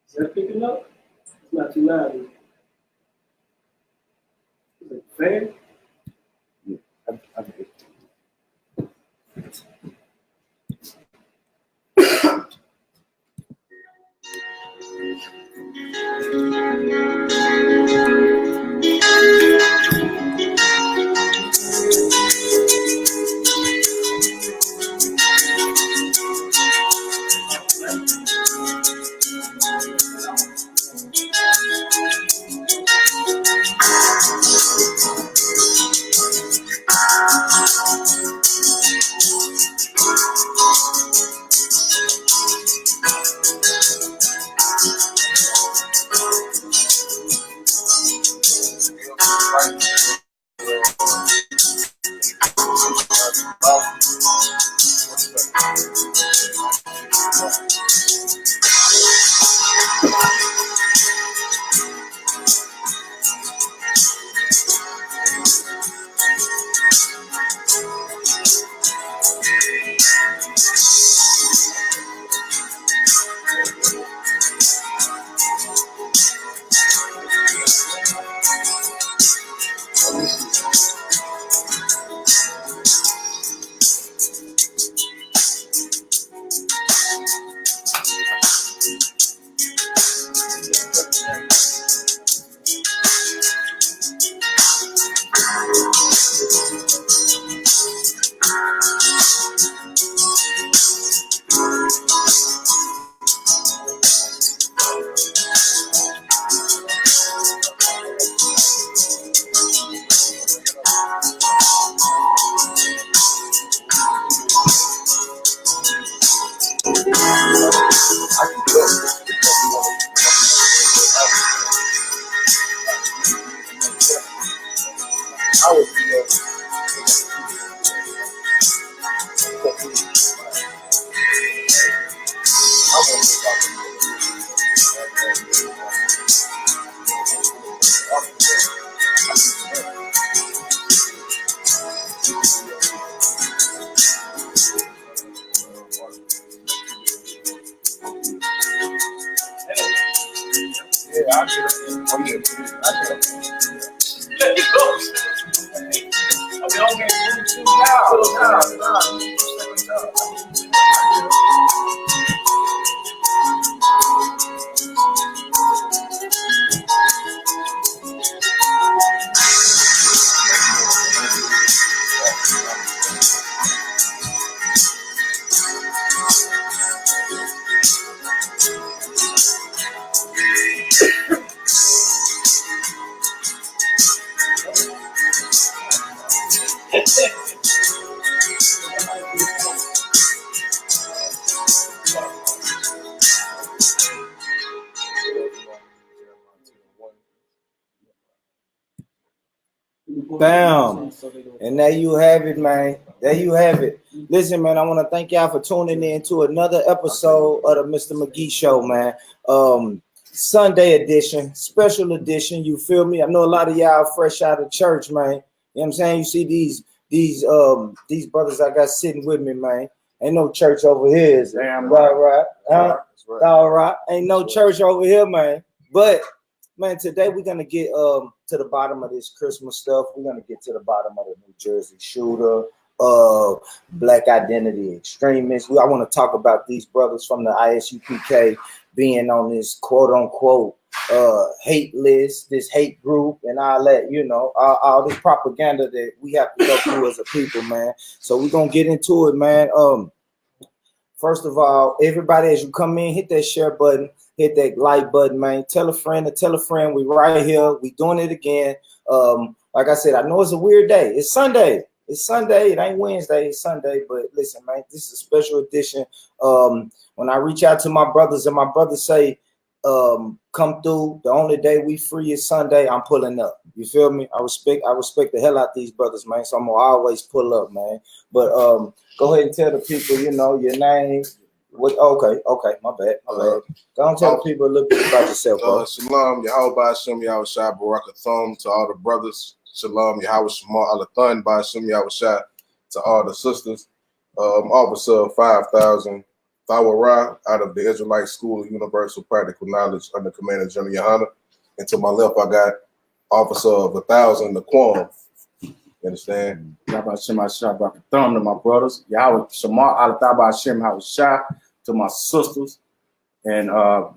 Is that picking up? It's not too loud. Is it fair? Yeah, I get it. Bam. And there you have it, man. There you have it. Listen, man, I want to thank y'all for tuning in to another episode of the Mr. McGee Show, man. Sunday edition, special edition. You feel me? I know a lot of y'all fresh out of church, man. You know what I'm saying? You see these brothers I got sitting with me, man. Ain't no church over here. Is damn right. Huh? Right. All right. Ain't no church over here, man. But man, today we're gonna get to the bottom of this Christmas stuff. We're gonna get to the bottom of the New Jersey shooter, black identity extremists. I want to talk about these brothers from the ISUPK being on this quote unquote hate list, this hate group, and all that, you know, all this propaganda that we have to go through as a people, man. So we're gonna get into it, man. First of all, everybody, as you come in, hit that share button, hit that like button, man. Tell a friend to tell a friend. We right here. We doing it again. Like I said, I know it's a weird day. It's Sunday. It's Sunday. It ain't Wednesday. It's Sunday. But listen, man, this is a special edition. When I reach out to my brothers and my brothers say, come through, the only day we free is Sunday, I'm pulling up. You feel me? I respect the hell out these brothers, man. So I'm gonna always pull up, man. But go ahead and tell the people, you know, your name. Okay, my bad. Go and tell the people a little bit about yourself, bro. Shalom, Yahweh Shem Yahweh Shai Barakathon to all the brothers. Shalom, Yahweh Shema Alathan by Shem Yahweh Shai to all the sisters. Officer 5000 Thawara out of the Israelite School of Universal Practical Knowledge under Commander General Yohana. And to my left, I got Officer of 1,000, Naquan. You understand? Yahweh Shem HaShah Baruch Thumb to my brothers. Yahweh Shamar Al Shem HaShah to my sisters. And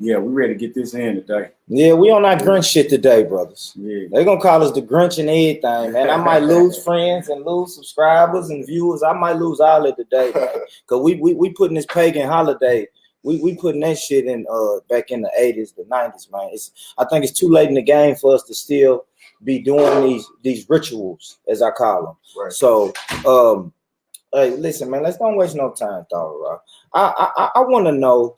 yeah, we ready to get this in today. Yeah, we on our Grinch shit today, brothers. Yeah. They gonna call us the Grinch and everything, man. I might lose friends and lose subscribers and viewers. I might lose all of it today, man. Cause we putting this pagan holiday. We putting that shit in back in the 80s, the 90s, man. I think it's too late in the game for us to still be doing these rituals, as I call them. Right. So hey, listen, man, let's don't waste no time, dog. I want to know,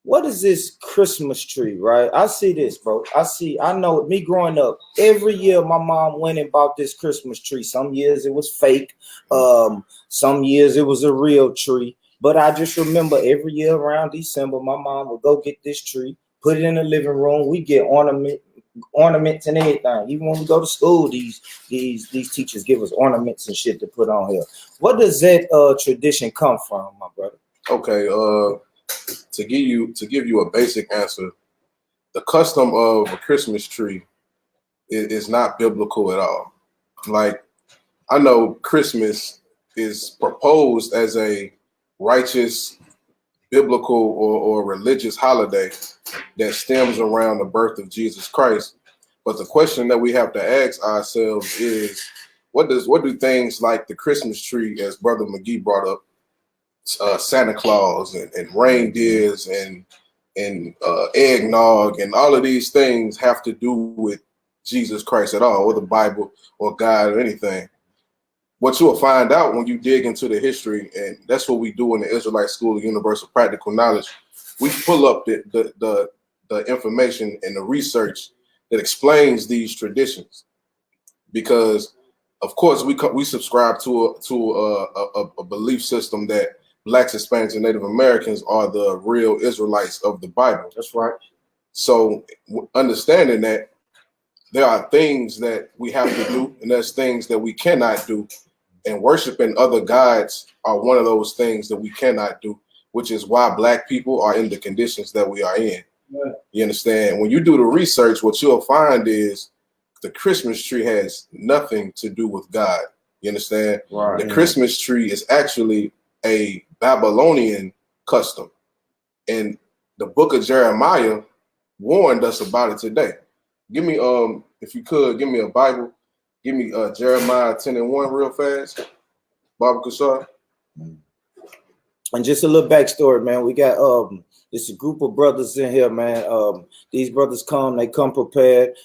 what is this Christmas tree, right? I see this, bro. I know me growing up, every year my mom went and bought this Christmas tree. Some years it was fake. Some years it was a real tree. But I just remember every year around December, my mom would go get this tree, put it in the living room. We get ornaments and everything. Even when we go to school, these teachers give us ornaments and shit to put on here. What does that tradition come from, my brother? Okay, to give you a basic answer, the custom of a Christmas tree is not biblical at all. Like, I know Christmas is proposed as a righteous, biblical, or religious holiday that stems around the birth of Jesus Christ. But the question that we have to ask ourselves is, what do things like the Christmas tree, as Brother McGee brought up, Santa Claus and reindeers and eggnog and all of these things have to do with Jesus Christ at all, or the Bible, or God, or anything? What you'll find out when you dig into the history, and that's what we do in the Israelite School of Universal Practical Knowledge, we pull up the information and the research that explains these traditions, because of course we subscribe to a belief system that Blacks, Hispanics, and Native Americans are the real Israelites of the Bible. That's right. So understanding that, there are things that we have to do, and there's things that we cannot do. And worshiping other gods are one of those things that we cannot do, which is why Black people are in the conditions that we are in. Yeah. You understand? When you do the research, what you'll find is the Christmas tree has nothing to do with God. You understand? Right. The Christmas tree is actually a Babylonian custom. And the book of Jeremiah warned us about it today. Give me, if you could, give me a Bible. Give me Jeremiah 10:1 real fast, Baba Kushar. And just a little backstory, man. We got it's a group of brothers in here, man. These brothers they come prepared.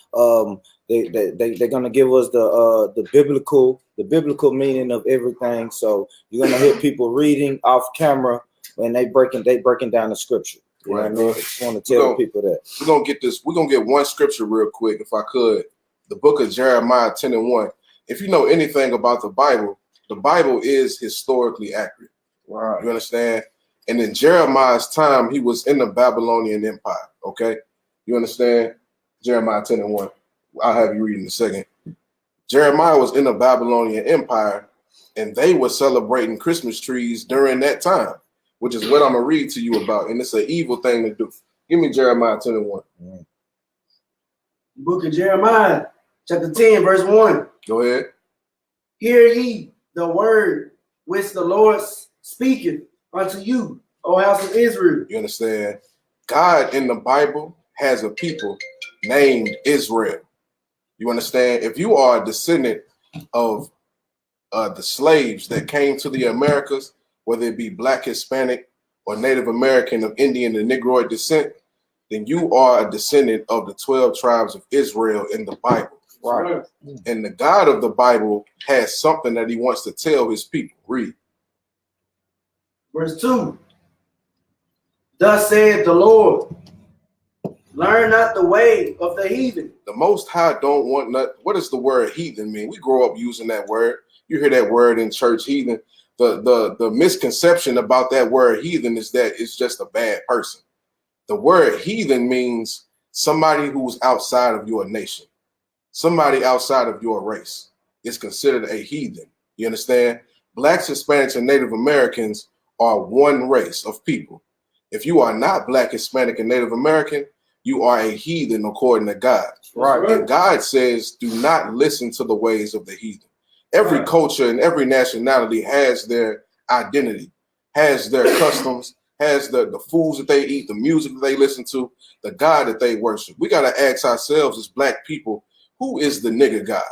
They're gonna give us the biblical meaning of everything. So you're gonna hear people reading off camera, and they breaking down the scripture. You know what I mean? I just want to tell people that. We're gonna get one scripture real quick, if I could. The book of Jeremiah 10:1. If you know anything about the Bible is historically accurate. Wow. You understand? And in Jeremiah's time, he was in the Babylonian Empire. Okay? You understand? Jeremiah 10:1. I'll have you read in a second. Jeremiah was in the Babylonian Empire, and they were celebrating Christmas trees during that time, which is what I'm going to read to you about. And it's an evil thing to do. Give me Jeremiah 10:1. Book of Jeremiah, chapter 10, verse 1. Go ahead. Hear ye the word which the Lord speaketh unto you, O house of Israel. You understand? God in the Bible has a people named Israel. You understand? If you are a descendant of the slaves that came to the Americas, whether it be Black, Hispanic, or Native American of Indian and Negroid descent, then you are a descendant of the 12 tribes of Israel in the Bible. Right. And the God of the Bible has something that he wants to tell his people. Read. Verse 2. Thus saith the Lord, learn not the way of the heathen. The Most High don't want nothing. What does the word heathen mean? We grow up using that word. You hear that word in church, heathen. The misconception about that word heathen is that it's just a bad person. The word heathen means somebody who's outside of your nation. Somebody outside of your race is considered a heathen. You understand? Blacks, Hispanics, and Native Americans are one race of people. If you are not Black, Hispanic, and Native American, you are a heathen according to God. Right. And God says, do not listen to the ways of the heathen. Every culture and every nationality has their identity, has their customs, has the foods that they eat, the music that they listen to, the God that they worship. We got to ask ourselves as Black people, who is the nigga God?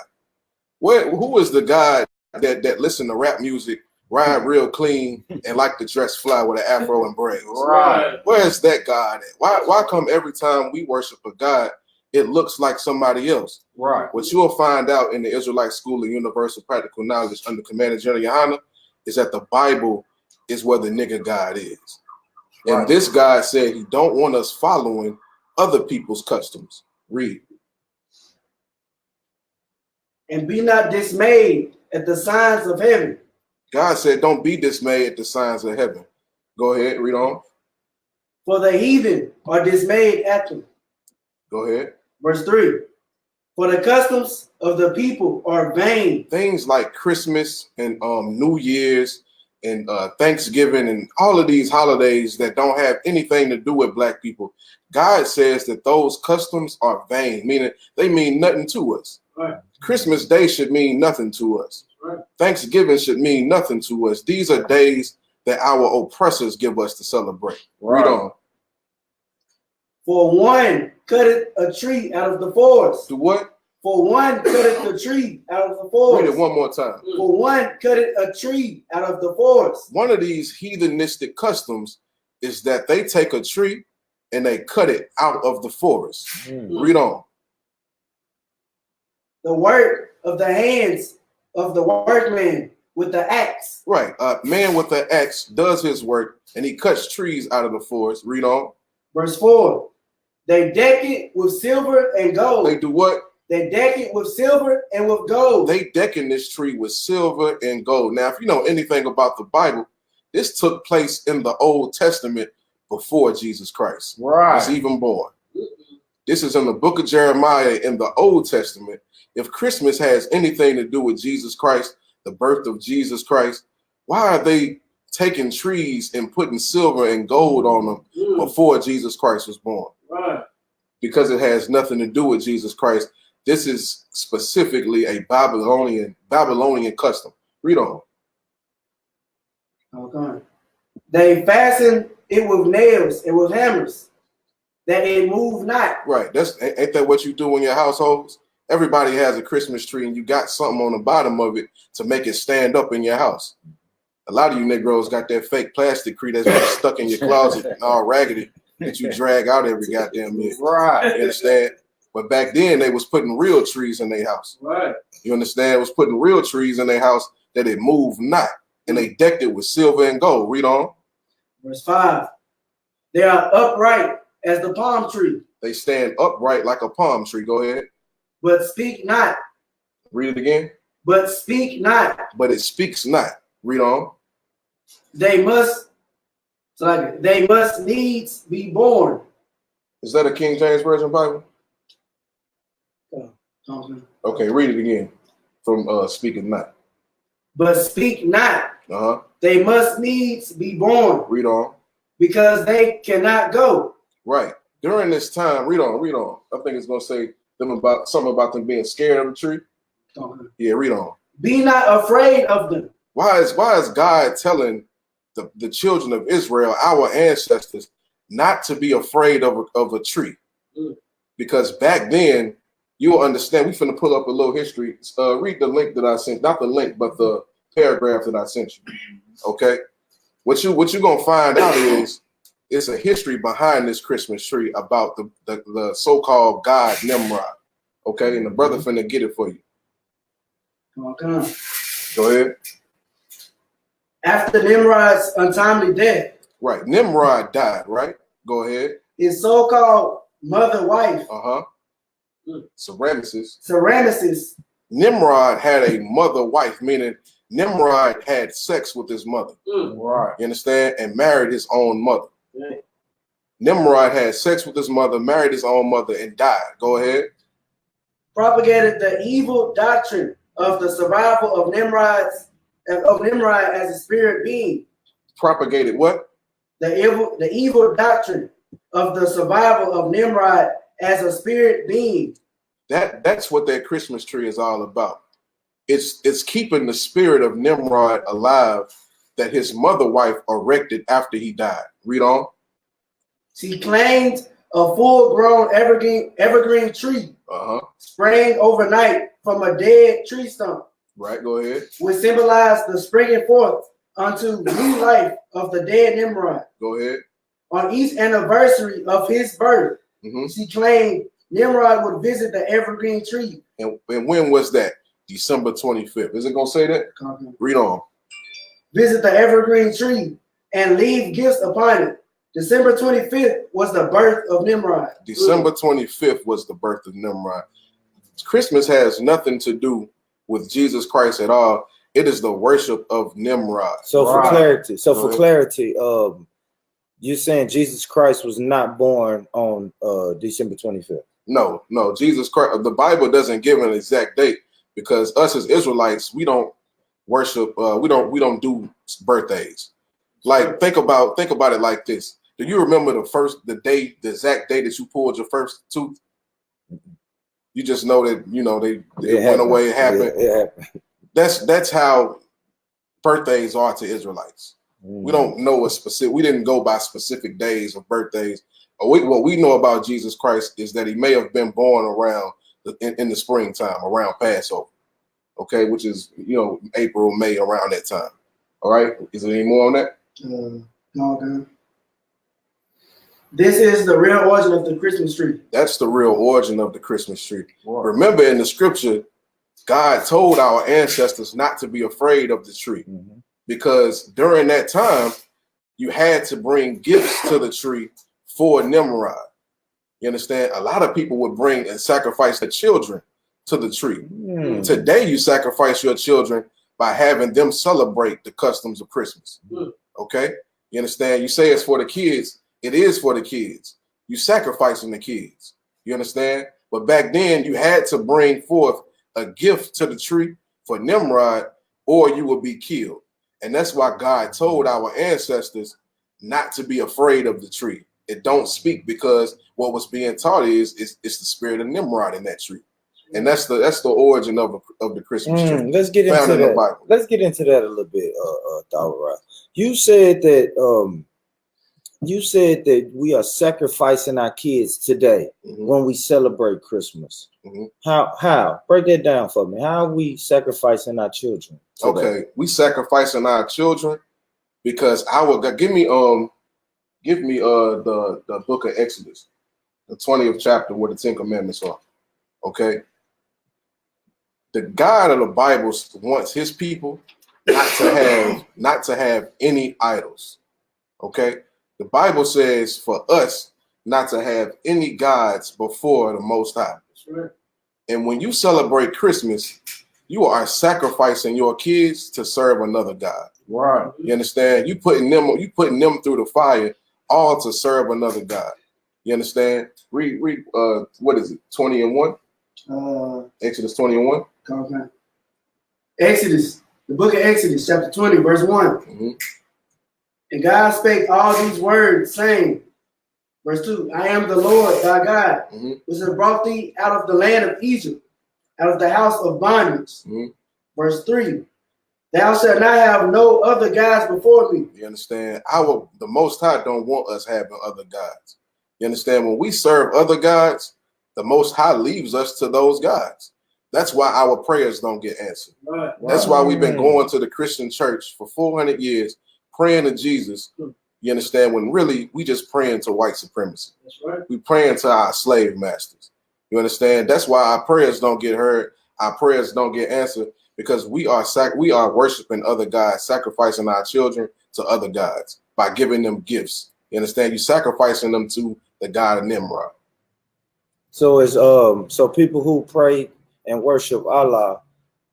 Who is the God that listen to rap music, ride real clean, and like to dress fly with an afro and braids? Right. Where's that God at? Why come every time we worship a God, it looks like somebody else? Right. What you'll find out in the Israelite School of Universal Practical Knowledge under Commander General Yohana is that the Bible is where the nigga God is. Right. And this God said he don't want us following other people's customs. Read. And be not dismayed at the signs of heaven. God said, don't be dismayed at the signs of heaven. Go ahead, read on. For the heathen are dismayed at them. Go ahead. Verse 3. For the customs of the people are vain. Things like Christmas and New Year's and Thanksgiving and all of these holidays that don't have anything to do with Black people. God says that those customs are vain, meaning they mean nothing to us. Right. Christmas Day should mean nothing to us. Right. Thanksgiving should mean nothing to us. These are days that our oppressors give us to celebrate. Right. Read on. For one cutteth a tree out of the forest. Do what? For one cutteth a tree out of the forest. Read it one more time. For one cutteth a tree out of the forest. One of these heathenistic customs is that they take a tree and they cut it out of the forest. Read on. The work of the hands of the workman with the axe. Right. A man with an axe does his work and he cuts trees out of the forest. Read on. Verse 4. They deck it with silver and gold. They do what? They deck it with silver and with gold. They decking this tree with silver and gold. Now, if you know anything about the Bible, this took place in the Old Testament before Jesus Christ was even born. This is in the book of Jeremiah in the Old Testament. If Christmas has anything to do with Jesus Christ, the birth of Jesus Christ, why are they taking trees and putting silver and gold on them before Jesus Christ was born? Right. Because it has nothing to do with Jesus Christ. This is specifically a Babylonian custom. Read on. Okay. They fasten it with nails and with hammers, that it move not. Right. Ain't that what you do in your households? Everybody has a Christmas tree and you got something on the bottom of it to make it stand up in your house. A lot of you Negroes got that fake plastic tree that's been stuck in your closet and all raggedy that you drag out every goddamn year. Right. You understand? But back then they was putting real trees in their house. Right. You understand? It was putting real trees in their house that it moved not. And they decked it with silver and gold. Read on. Verse 5. They are upright as the palm tree. They stand upright like a palm tree. Go ahead. But speak not. Read it again. But speak not. But it speaks not. Read on. They must needs be born. Is that a King James Version Bible? Okay, read it again from speaking not. But speak not. Uh-huh. They must needs be born. Read on. Because they cannot go. Right. During this time, read on. I think it's gonna say something about them being scared of the tree. Yeah, read on. Be not afraid of them. Why is God telling the children of Israel, our ancestors, not to be afraid of a tree? Because back then, you'll understand. We finna pull up a little history. Read the link that I sent, not the link, but the paragraph that I sent you. Okay. What you gonna find out is it's a history behind this Christmas tree about the so-called God Nimrod. Okay, and the brother finna get it for you. Okay. Go ahead. After Nimrod's untimely death. Right. Nimrod died, right? Go ahead. His so-called mother-wife. Semiramis. Nimrod had a mother-wife, meaning Nimrod had sex with his mother. Right. You understand? And married his own mother. Right. Nimrod had sex with his mother, married his own mother, and died. Go ahead. Propagated the evil doctrine of the survival of Nimrod as a spirit being. propagated what? The evil doctrine of the survival of Nimrod as a spirit being. That's what that Christmas tree is all about. It's keeping the spirit of Nimrod alive that his mother wife erected after he died. Read on. She claimed a full-grown evergreen tree sprang overnight from a dead tree stump. Right, go ahead. Which symbolized the springing forth unto new life of the dead Nimrod. Go ahead. On each anniversary of his birth, she claimed Nimrod would visit the evergreen tree. And when was that? December 25th. Is it going to say that? Okay. Read on. Visit the evergreen tree and leave gifts upon it. December 25th was the birth of Nimrod. December 25th was the birth of Nimrod. Christmas has nothing to do with Jesus Christ at all. It is the worship of Nimrod. So for clarity, you're saying Jesus Christ was not born on December 25th? No, Jesus Christ. The Bible doesn't give an exact date because us as Israelites, we don't worship. We don't do birthdays. Like think about it like this. Do you remember the exact day that you pulled your first tooth? You just know that it went away. It happened. It happened. That's how birthdays are to Israelites. We don't know a specific. We didn't go by specific days of birthdays. What we know about Jesus Christ is that he may have been born around in the springtime, around Passover. Okay, which is April, May, around that time. All right. Is there any more on that? No, okay. This is the real origin of the Christmas tree. That's the real origin of the Christmas tree. Wow. Remember in the scripture, God told our ancestors not to be afraid of the tree because during that time, you had to bring gifts to the tree for Nimrod. You understand? A lot of people would bring and sacrifice their children to the tree. Today, you sacrifice your children by having them celebrate the customs of Christmas. Okay? You understand? You say it's for the kids. It is for the kids. You sacrificing the kids. You understand? But back then, you had to bring forth a gift to the tree for Nimrod, or you will be killed. And that's why God told our ancestors not to be afraid of the tree. It don't speak because what was being taught is the spirit of Nimrod in that tree. And that's the origin of the Christmas tree. Let's get into that. Let's get into that a little bit, Dawara. You said that we are sacrificing our kids today when we celebrate Christmas. How? Break that down for me. How are we sacrificing our children today? Okay, we sacrificing our children because give me the book of Exodus, the 20th chapter where the 10 Commandments are. Okay. The God of the Bible wants his people not to have any idols. Okay. The Bible says for us not to have any gods before the Most High. Right. And when you celebrate Christmas, you are sacrificing your kids to serve another God. Right. You understand? You putting them through the fire, all to serve another God. You understand? Read what is it? 20 and 1? Exodus 20 and 1. Okay. Exodus, the book of Exodus, chapter 20, verse 1. And God spake all these words, saying, verse 2, I am the Lord thy God, which has brought thee out of the land of Egypt, out of the house of bondage. Verse 3, thou shalt not have no other gods before me. You understand? The Most High don't want us having other gods. You understand? When we serve other gods, the Most High leaves us to those gods. That's why our prayers don't get answered. Right. That's why we've been going to the Christian church for 400 years, praying to Jesus. You understand? When really we just praying to white supremacy. That's right. We praying to our slave masters. You understand? That's why our prayers don't get heard. Our prayers don't get answered because we are worshiping other gods, sacrificing our children to other gods by giving them gifts. You understand? You sacrificing them to the God of Nimrod. So so people who pray and worship Allah,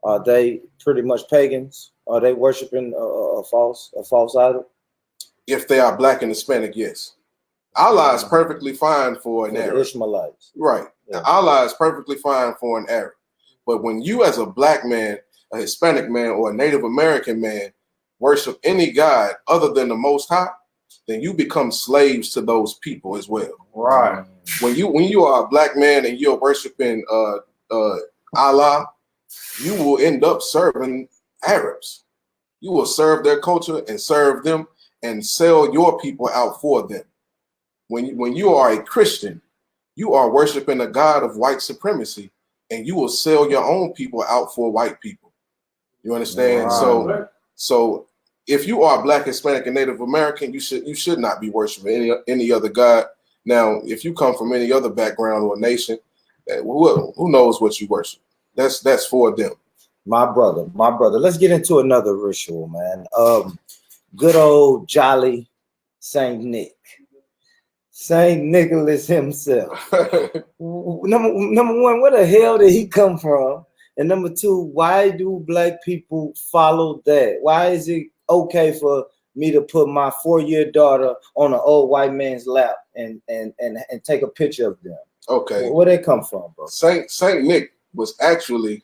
are they pretty much pagans? Are they worshiping a false idol? If they are black and Hispanic, yes. Allah is perfectly fine for an Arab. Ishmaelites. Right. Yeah. Allah is perfectly fine for an Arab. But when you as a black man, a Hispanic man, or a Native American man worship any god other than the Most High, then you become slaves to those people as well. Right. When you are a black man and you're worshiping Allah, you will end up serving Arabs. You will serve their culture and serve them and sell your people out for them. When you are a Christian, you are worshiping a god of white supremacy, and you will sell your own people out for white people. You understand? Right. So if you are Black, Hispanic, and Native American, you should not be worshiping any other god. Now, if you come from any other background or nation, who knows what you worship? That's for them. My brother. Let's get into another ritual, man. Good old jolly Saint Nick. Saint Nicholas himself. Number one, where the hell did he come from? And number two, why do black people follow that? Why is it okay for me to put my 4-year daughter on an old white man's lap and take a picture of them? Okay. Where they come from, bro? Saint Nick was actually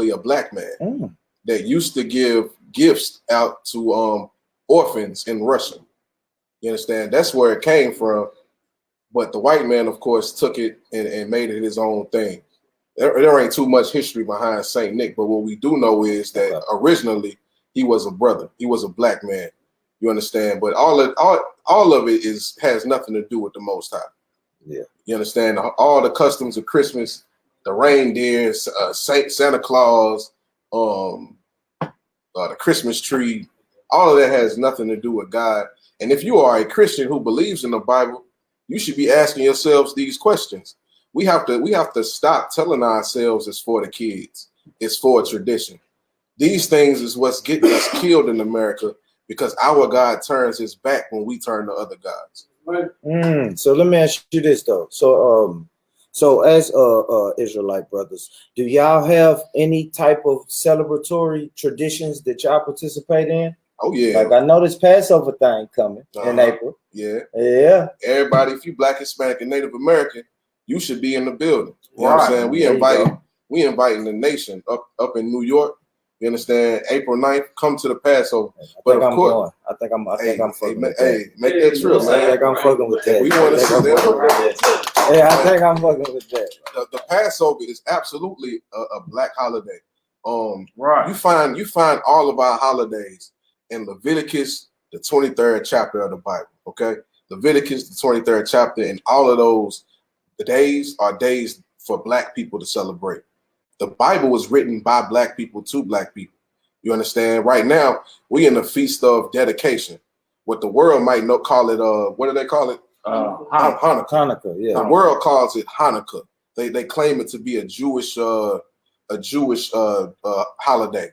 a black man that used to give gifts out to orphans in Russia. You understand? That's where it came from. But the white man, of course, took it and made it his own thing. There ain't too much history behind Saint Nick, but what we do know is that originally he was a brother. He was a black man. You understand? But all of it has nothing to do with the Most High. Yeah. You understand? All the customs of Christmas, the reindeer, Santa Claus, the Christmas tree, all of that has nothing to do with God. And if you are a Christian who believes in the Bible, you should be asking yourselves these questions. We have to stop telling ourselves it's for the kids. It's for a tradition. These things is what's getting us killed in America because our God turns his back when we turn to other gods. So let me ask you this though. So as Israelite brothers, do y'all have any type of celebratory traditions that y'all participate in? Oh yeah. Like I know this Passover thing coming in April. Yeah. Yeah. Everybody, if you Black, Hispanic, and Native American, you should be in the building. You know what I'm saying? We inviting the nation up in New York. You understand? April 9th, come to the Passover. But of course, I think I'm fucking with that. Hey, make that trip, man. I think I'm fucking with that. We want to see that. Yeah, I think I'm fucking with that. The Passover is absolutely a black holiday. Right. You find all of our holidays in Leviticus, the 23rd chapter of the Bible. Okay, Leviticus, the 23rd chapter, and all of those days are days for black people to celebrate. The Bible was written by black people to black people. You understand? Right now, we in the feast of dedication. What the world might call it, what do they call it? Hanukkah. Hanukkah, yeah. The world calls it Hanukkah. They claim it to be a Jewish holiday.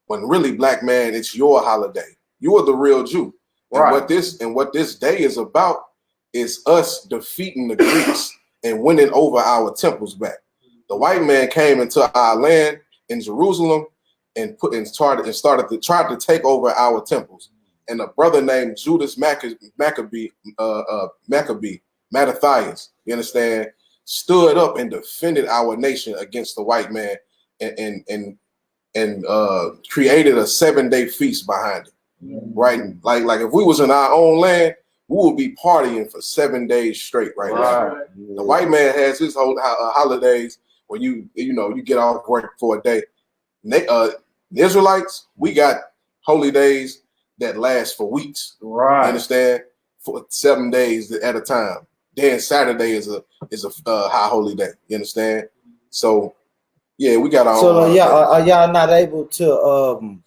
When really, black man, it's your holiday. You are the real Jew. Right. And what this day is about is us defeating the Greeks and winning over our temples back. The white man came into our land in Jerusalem and tried to take over our temples. And a brother named Judas Maccabee, Mattathias, you understand, stood up and defended our nation against the white man and created a 7-day feast behind it. Right? Like if we was in our own land, we would be partying for 7 days straight right now. The white man has his whole holidays when you get off work for a day. The Israelites, we got holy days that last for weeks. Right. You understand? For 7 days at a time. Then Saturday is a high holy day. You understand? So yeah, we got our own. Are y'all not able to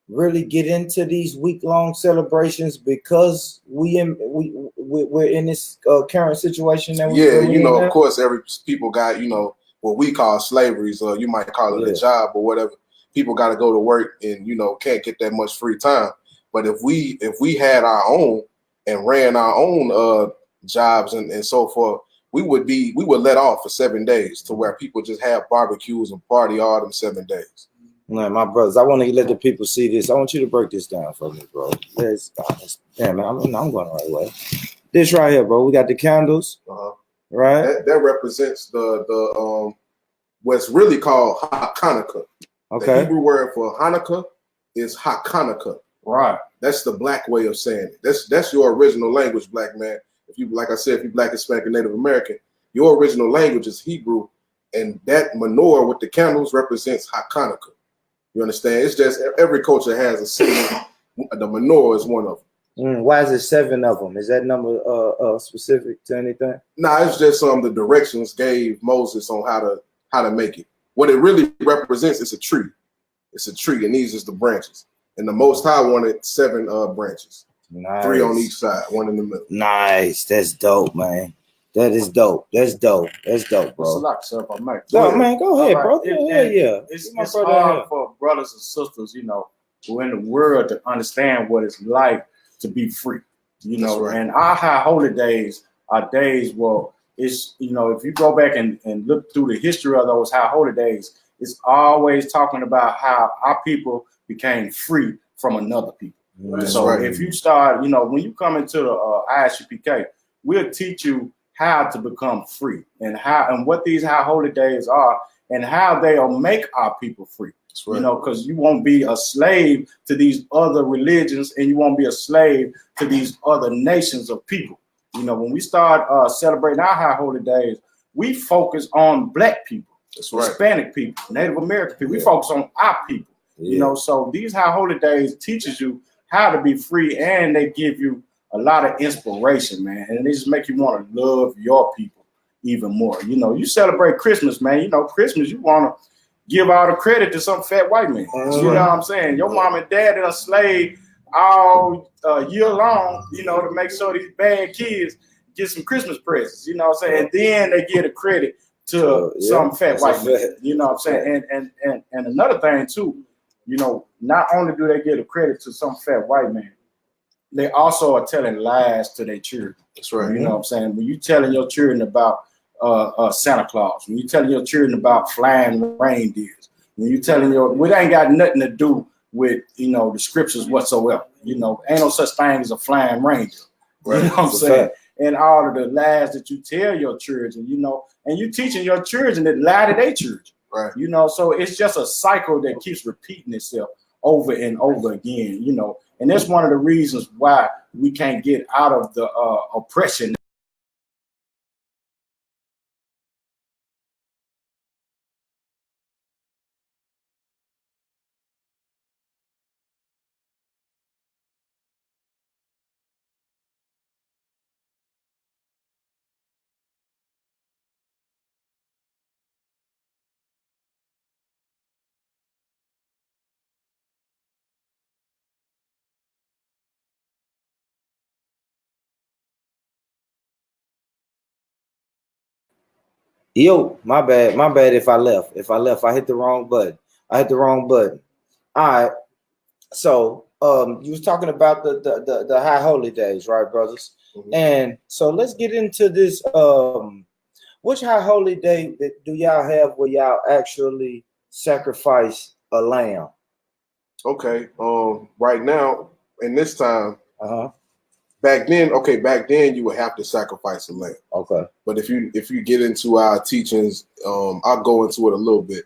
really get into these week-long celebrations because we're in this current situation that we're in? Of course, every people got what we call slavery, so you might call it a job or whatever. People got to go to work and can't get that much free time. But if we had our own and ran our own jobs and so forth, we would let off for 7 days to where people just have barbecues and party all them 7 days. Man, my brothers, I want to let the people see this. I want you to break this down for me, bro. Damn, man, I'm going the right way. This right here, bro. We got the candles, right? That represents the what's really called Hanukkah. Okay. The Hebrew word for Hanukkah is Hakanaka. Right. That's the black way of saying it. That's your original language, black man. If you, like I said, if you black, Hispanic, and Native American, your original language is Hebrew, and that menorah with the candles represents Hakanaka. You understand? It's just every culture has a symbol. The menorah is one of them. Why is it 7 of them? Is that number specific to anything? Nah, it's just the directions gave Moses on how to make it. What it really represents is a tree. It's a tree, and these is the branches. And the Most High wanted 7 branches. Nice. 3 on each side, 1 in the middle. Nice. That's dope, man. That is dope. That's dope. That's dope, bro. It's a lot, sir, if I might. No, man, go ahead, bro. Yeah. It's hard for brothers and sisters, who in the world to understand what it's like to be free. Right. And our high holy days are days where it's, if you go back and look through the history of those high holy days, it's always talking about how our people became free from another people. That's so right. if you start, when you come into the ISUPK, we'll teach you how to become free and what these high holy days are and how they'll make our people free. That's right. Because you won't be a slave to these other religions and you won't be a slave to these other nations of people. When we start celebrating our high holy days, we focus on black people, That's right. Hispanic people, Native American people. We focus on our people. So these high holy days teaches you how to be free, and they give you a lot of inspiration, man. And they just make you want to love your people even more. You celebrate Christmas, man. Christmas, you want to give all the credit to some fat white man. You know what I'm saying? Your mom and dad are slave all year long, to make sure these bad kids get some Christmas presents. You know what I'm saying? And then they give the credit to some fat white man. You know what I'm saying? And another thing too, not only do they give the credit to some fat white man, they also are telling lies to their children. That's right. You know what I'm saying? When you telling your children about Santa Claus, when you telling your children about flying reindeers, when you telling it ain't got nothing to do with the scriptures whatsoever. Ain't no such thing as a flying reindeer. Right. You know what I'm saying? And all of the lies that you tell your children, and you teaching your children that lie to their children. Right. So it's just a cycle that keeps repeating itself over and over again, and that's one of the reasons why we can't get out of the oppression. Yo, my bad if I left. I hit the wrong button. All right. So you was talking about the high holy days, right, brothers? Mm-hmm. And so let's get into this. Which high holy day do y'all have where y'all actually sacrifice a lamb? Okay. Right now, in this time, Back then you would have to sacrifice a lamb. Okay. But if you get into our teachings, I'll go into it a little bit.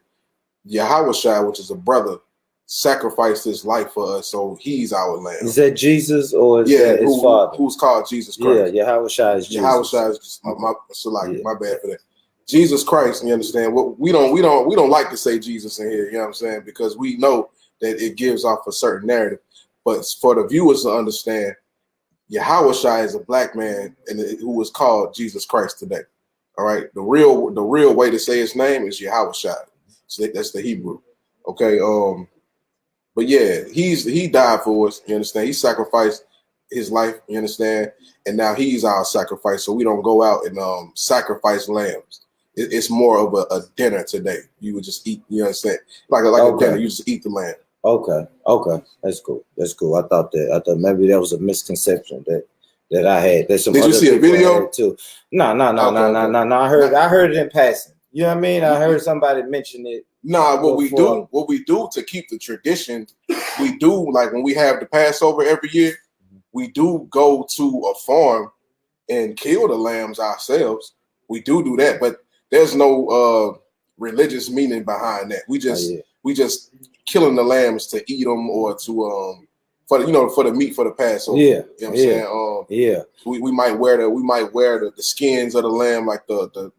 Yahushua, which is a brother, sacrificed his life for us, so he's our lamb. Is that Jesus or is that his father? Who's called Jesus Christ? Yeah, Yahushua is Jesus. Yahushua is my bad for that. Jesus Christ, you understand? We don't like to say Jesus in here, you know what I'm saying? Because we know that it gives off a certain narrative. But for the viewers to understand, Yahushua is a black man who is called Jesus Christ today. All right. The real way to say his name is Yahushua. So that's the Hebrew. Okay. But yeah, he died for us. You understand? He sacrificed his life. You understand? And now he's our sacrifice. So we don't go out and sacrifice lambs. It's more of a dinner today. You would just eat. You understand? Like a dinner. You just eat the lamb. Okay, that's cool. I thought maybe that was a misconception that I had. Did you see a video too? No. I heard it in passing. You know what I mean? I heard somebody mention it. Nah, what we do to keep the tradition, we do, like when we have the Passover every year, we do go to a farm and kill the lambs ourselves. We do that, but there's no religious meaning behind that. We just we just killing the lambs to eat them or to for the meat for the Passover. Yeah, you know what I'm saying. Yeah, we might wear the skins of the lamb, like the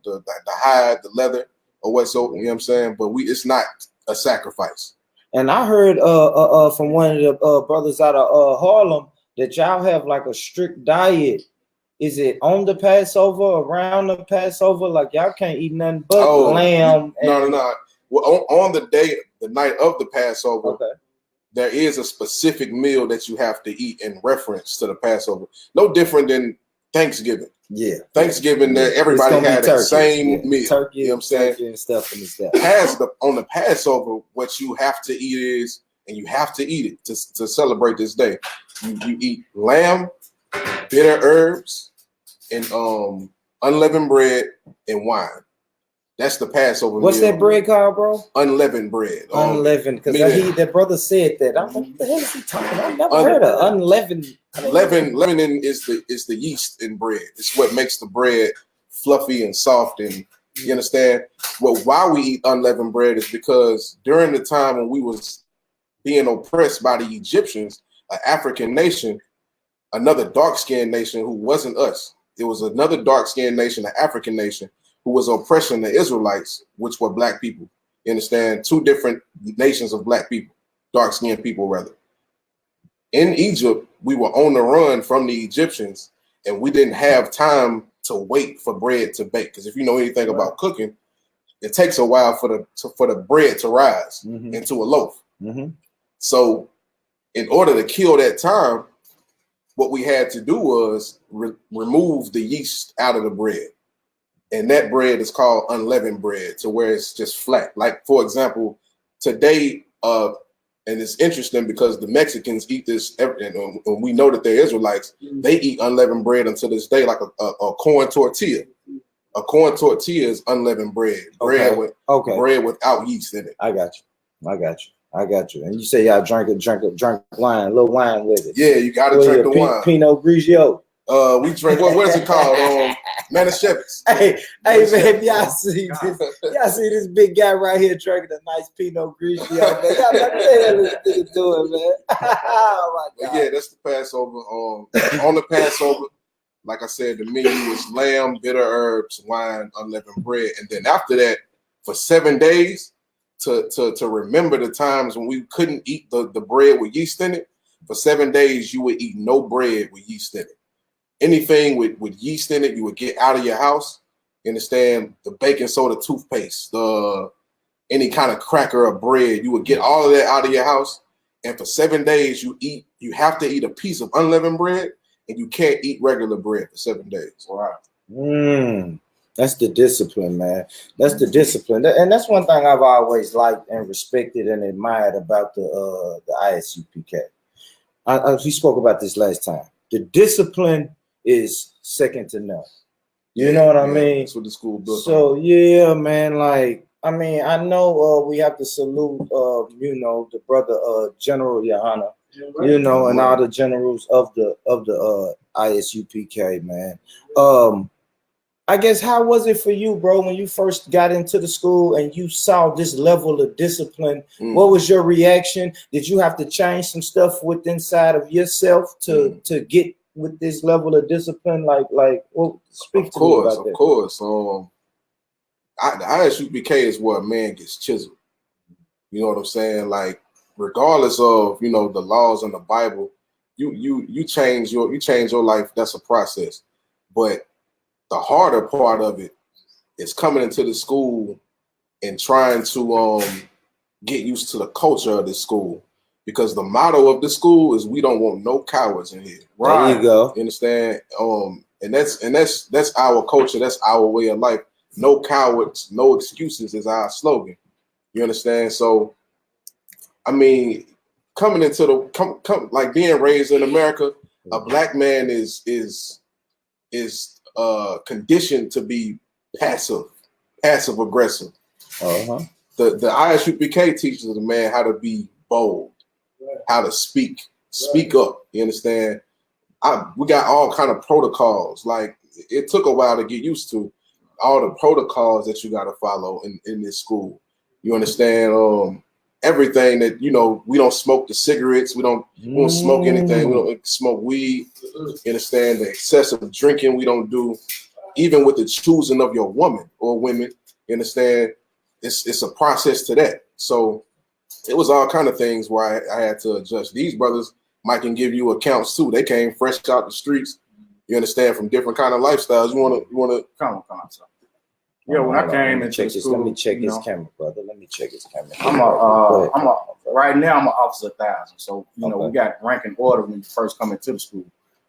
hide, the leather, or whatsoever. You know what I'm saying. But it's not a sacrifice. And I heard from one of the brothers out of Harlem that y'all have like a strict diet. Is it on the Passover, around the Passover? Like y'all can't eat nothing but lamb. No. Well, on the night of the Passover, okay, there is a specific meal that you have to eat in reference to the Passover. No different than Thanksgiving. Yeah. Thanksgiving, that everybody had the same meal. Turkey, you know what I'm saying? Turkey and stuff and stuff. On the Passover, what you have to eat is, and you have to eat it to celebrate this day. You eat lamb, bitter herbs, and unleavened bread and wine. That's the Passover. What's meal. That bread called, bro? Unleavened bread. Unleavened, because that brother said that. I'm like, what the hell is he talking about? I never heard of unleavened. Leavening is the yeast in bread. It's what makes the bread fluffy and soft. And you understand? Well, why we eat unleavened bread is because during the time when we was being oppressed by the Egyptians, an African nation, another dark-skinned nation who wasn't us. It was another dark-skinned nation, an African nation, who was oppressing the Israelites, which were black people. You understand? Two different nations of black people, dark-skinned people, rather. In Egypt, we were on the run from the Egyptians, and we didn't have time to wait for bread to bake. Because if you know anything about cooking, it takes a while for the bread to rise into a loaf. So in order to kill that time, what we had to do was remove the yeast out of the bread. And that bread is called unleavened bread, to where it's just flat. Like, for example, today, and it's interesting because the Mexicans eat this, and we know that they're Israelites. They eat unleavened bread until this day, like a corn tortilla. A corn tortilla is unleavened bread. Bread without yeast in it. I got you. And you say y'all drank wine, a little wine with it. Yeah, you got to drink the wine. Pinot Grigio. We drink what is it called? Manischewitz. Hey, man, y'all see this big guy right here drinking a nice Pinot Grigio, man. Y'all what this nigga doing, man. Oh my God. Yeah, that's the Passover. On the Passover, like I said, the menu is lamb, bitter herbs, wine, unleavened bread, and then after that, for 7 days, to remember the times when we couldn't eat the bread with yeast in it. For 7 days, you would eat no bread with yeast in it. Anything with yeast in it, you would get out of your house. You understand? The baking soda toothpaste, any kind of cracker or bread, you would get all of that out of your house. And for 7 days, you have to eat a piece of unleavened bread, and you can't eat regular bread for 7 days. Wow. That's the discipline, man. That's the discipline. And that's one thing I've always liked and respected and admired about the ISUPK. We spoke about this last time. The discipline is second to none. You know what I mean? That's what the school built. So yeah, man. Like, I mean, I know we have to salute, the brother General Yohana, and all the generals of the ISUPK, man. I guess, how was it for you, bro, when you first got into the school and you saw this level of discipline? What was your reaction? Did you have to change some stuff within inside of yourself to get with this level of discipline? Speak to me about that. Of course. The ISUPK is where a man gets chiseled. You know what I'm saying? Like, regardless of the laws in the Bible, you change your life. That's a process, but the harder part of it is coming into the school and trying to get used to the culture of the school, because the motto of the school is we don't want no cowards in here. Right. There you go. You understand? And that's our culture. That's our way of life. No cowards, no excuses is our slogan. You understand? So, I mean, coming into like being raised in America, a black man is conditioned to be passive aggressive. The ISUPK teaches the man how to be bold, how to speak up. You understand? We got all kind of protocols. Like, it took a while to get used to all the protocols that you got to follow in this school. You understand? everything that, you know, we don't smoke the cigarettes, we don't smoke anything, we don't smoke weed, you understand, the excessive drinking we don't do, even with the choosing of your woman or women, you understand, it's a process to that. So it was all kind of things where I had to adjust. These brothers might can give you accounts too. They came fresh out the streets, you understand, from different kind of lifestyles. You wanna come on, sir. Yeah, when I came into school, let me check his camera, brother. Let me check his camera. Right now I'm an officer 1,000. So, you know, we got rank and order when you first come into the school.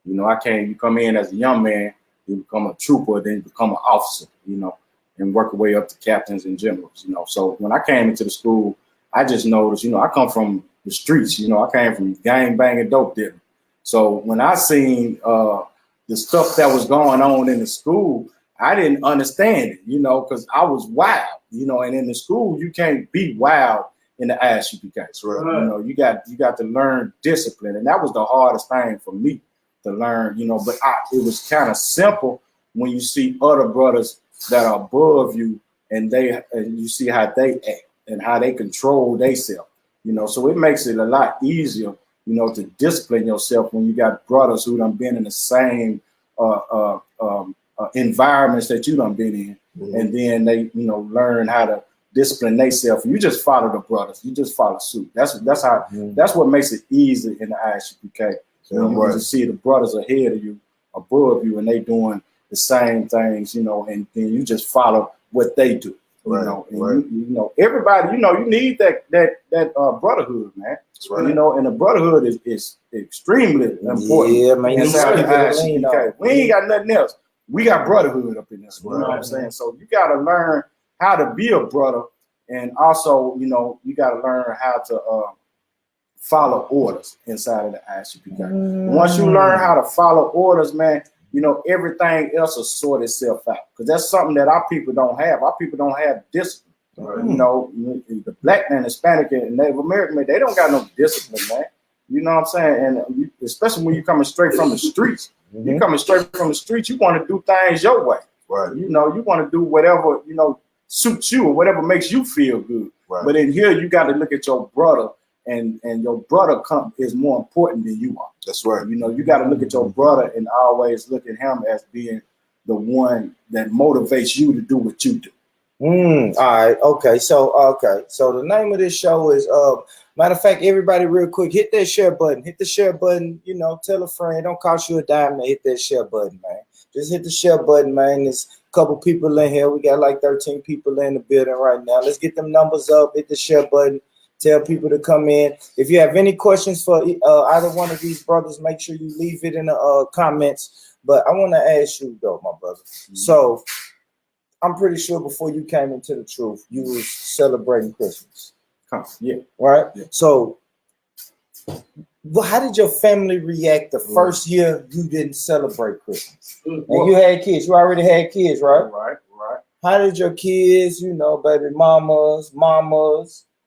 You know, you come in as a young man, you become a trooper, then you become an officer, you know, and work your way up to captains and generals, you know. So when I came into the school, I just noticed, you know, I come from the streets, you know, I came from gang banging dope dealing. So when I seen the stuff that was going on in the school, I didn't understand it, you know, because I was wild, you know, and in the school, you can't be wild in the ISUPK. Right. You know, you got to learn discipline. And that was the hardest thing for me to learn, you know, but it was kind of simple when you see other brothers that are above you and you see how they act and how they control themselves, you know, so it makes it a lot easier, you know, to discipline yourself when you got brothers who done been in the same environments that you done been in, and then they, you know, learn how to discipline themselves. You just follow the brothers. You just follow suit. That's what makes it easy in the ISUPK. When you just see the brothers ahead of you, above you, and they doing the same things, you know, and then you just follow what they do. You know, and you know, everybody, you know, you need that brotherhood, man. You know, and the brotherhood is extremely important. Yeah, man. We ain't got nothing else. We got brotherhood up in this. You know what I'm saying? So you got to learn how to be a brother, and also, you know, you got to learn how to follow orders inside of the ISUPK. Once you learn how to follow orders, man, you know, everything else will sort itself out, because that's something that our people don't have. Our people don't have discipline. You know, the black man, Hispanic, and Native American man, they don't got no discipline, man. You know what I'm saying? And especially when you're coming straight from the streets. You're coming straight from the streets, you want to do things your way. Right. You know, you want to do whatever, you know, suits you or whatever makes you feel good. Right. But in here, you got to look at your brother, and your brother is more important than you are. That's right. You know, you got to look at your brother and always look at him as being the one that motivates you to do what you do. All right. Okay. So the name of this show is matter of fact, everybody, real quick, hit that share button. Hit the share button. You know, tell a friend. Don't cost you a dime to hit that share button, man. Just hit the share button, man. There's a couple people in here. We got like 13 people in the building right now. Let's get them numbers up. Hit the share button. Tell people to come in. If you have any questions for either one of these brothers, make sure you leave it in the comments. But I want to ask you, though, my brother. So I'm pretty sure before you came into the truth, you was celebrating Christmas. Yeah. Right? Yeah. So how did your family react the first year you didn't celebrate Christmas? And you had kids. You already had kids, right? Right. How did your kids, you know, baby mamas,